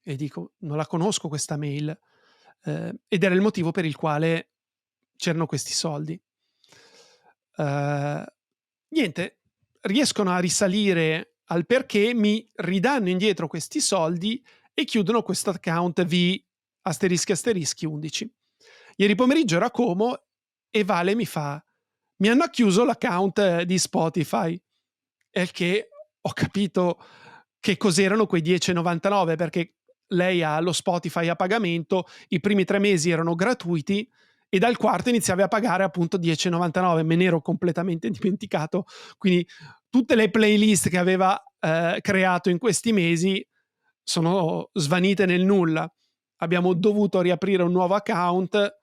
e dico: non la conosco questa mail, ed era il motivo per il quale c'erano questi soldi. Niente, riescono a risalire al perché, mi ridanno indietro questi soldi e chiudono questo account asterischi 11. Ieri pomeriggio era Como e Vale mi fa: mi hanno chiuso l'account di Spotify. E il che ho capito che cos'erano quei $10,99, perché lei ha lo Spotify a pagamento, i primi 3 mesi erano gratuiti e dal quarto iniziavi a pagare appunto $10,99. Me ne ero completamente dimenticato, quindi tutte le playlist che aveva creato in questi mesi sono svanite nel nulla. Abbiamo dovuto riaprire un nuovo account.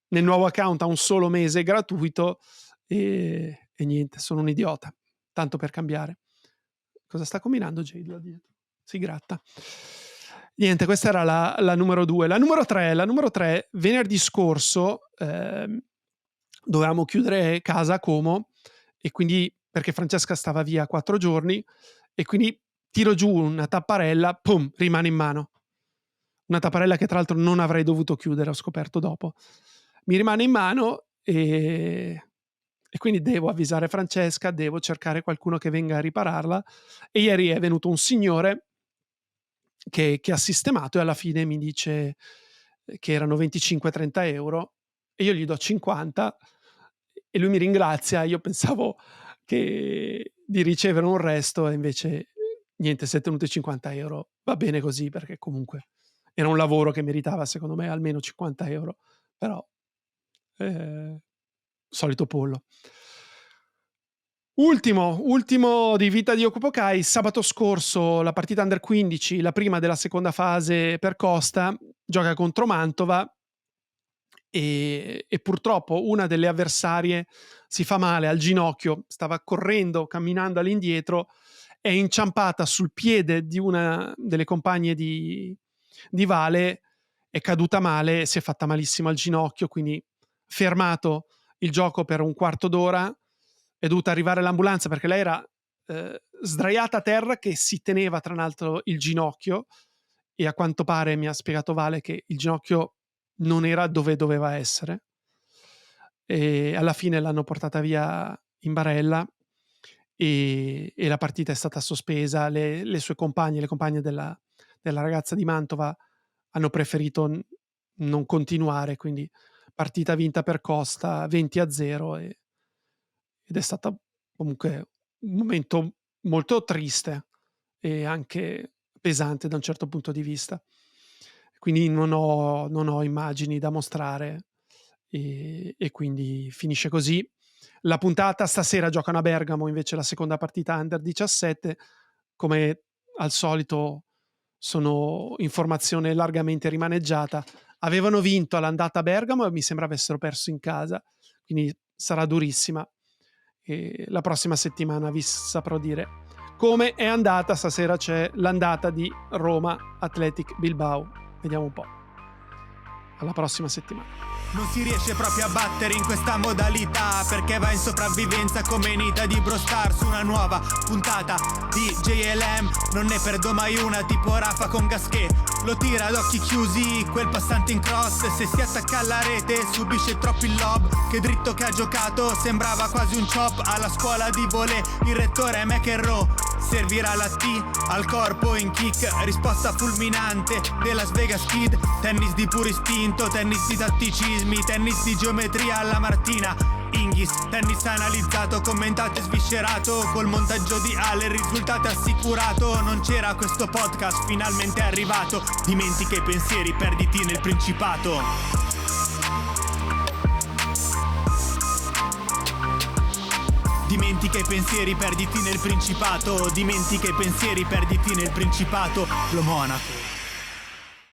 Nel nuovo account ha un solo mese gratuito e niente, sono un idiota, tanto per cambiare. Cosa sta combinando Jade là dietro? Si gratta. Niente, questa era la numero 2. La numero 3, venerdì scorso dovevamo chiudere casa a Como, e quindi, perché Francesca stava via 4 giorni, e quindi tiro giù una tapparella, pum, rimane in mano. Una tapparella che tra l'altro non avrei dovuto chiudere, ho scoperto dopo. Mi rimane in mano e quindi devo avvisare Francesca, devo cercare qualcuno che venga a ripararla, e ieri è venuto un signore che ha sistemato, e alla fine mi dice che erano 25-30 euro e io gli do 50 e lui mi ringrazia. Io pensavo di ricevere un resto e invece niente, si è tenuto i 50 euro. Va bene così, perché comunque era un lavoro che meritava secondo me almeno 50 euro, però solito pollo. Ultimo di Vita di Opocaj. Sabato scorso la partita under 15, la prima della seconda fase per Costa, gioca contro Mantova e purtroppo una delle avversarie si fa male al ginocchio, stava correndo, camminando all'indietro, è inciampata sul piede di una delle compagne di di Vale, è caduta male, si è fatta malissimo al ginocchio, quindi fermato il gioco per un quarto d'ora, è dovuta arrivare l'ambulanza perché lei era sdraiata a terra che si teneva tra l'altro il ginocchio, e a quanto pare mi ha spiegato Vale che il ginocchio non era dove doveva essere, e alla fine l'hanno portata via in barella e la partita è stata sospesa. Le sue compagne, le compagne della ragazza di Mantova, hanno preferito non continuare, quindi partita vinta per Costa 20-0 ed è stato comunque un momento molto triste e anche pesante da un certo punto di vista. Quindi non ho immagini da mostrare e quindi finisce così. La puntata stasera giocano a Bergamo invece la seconda partita Under 17. Come al solito sono informazione largamente rimaneggiata. Avevano vinto all'andata a Bergamo e mi sembra avessero perso in casa, quindi sarà durissima. E la prossima settimana vi saprò dire come è andata. Stasera c'è l'andata di Roma Athletic Bilbao. Vediamo un po'. Alla prossima settimana.
Non si riesce proprio a battere in questa modalità, perché va in sopravvivenza come Nita di Brostar. Su una nuova puntata di JLM non ne perdo mai una, tipo Rafa con Gasquet. Lo tira ad occhi chiusi, quel passante in cross, se si attacca alla rete subisce troppi lob. Che dritto che ha giocato, sembrava quasi un chop alla scuola di volée. Il rettore è McEnroe, servirà la T al corpo in kick, risposta fulminante della Vegas Kid. Tennis di puro istinto, tennis di tatticismi, tennis di geometria alla Martina Hingis. Tennis analizzato, commentato e sviscerato, col montaggio di Ale il risultato è assicurato. Non c'era questo podcast, finalmente è arrivato. Dimentica i pensieri, perditi nel Principato. Dimentica i pensieri, perditi nel Principato. Dimentica i pensieri, perditi nel Principato. Lo Monaco.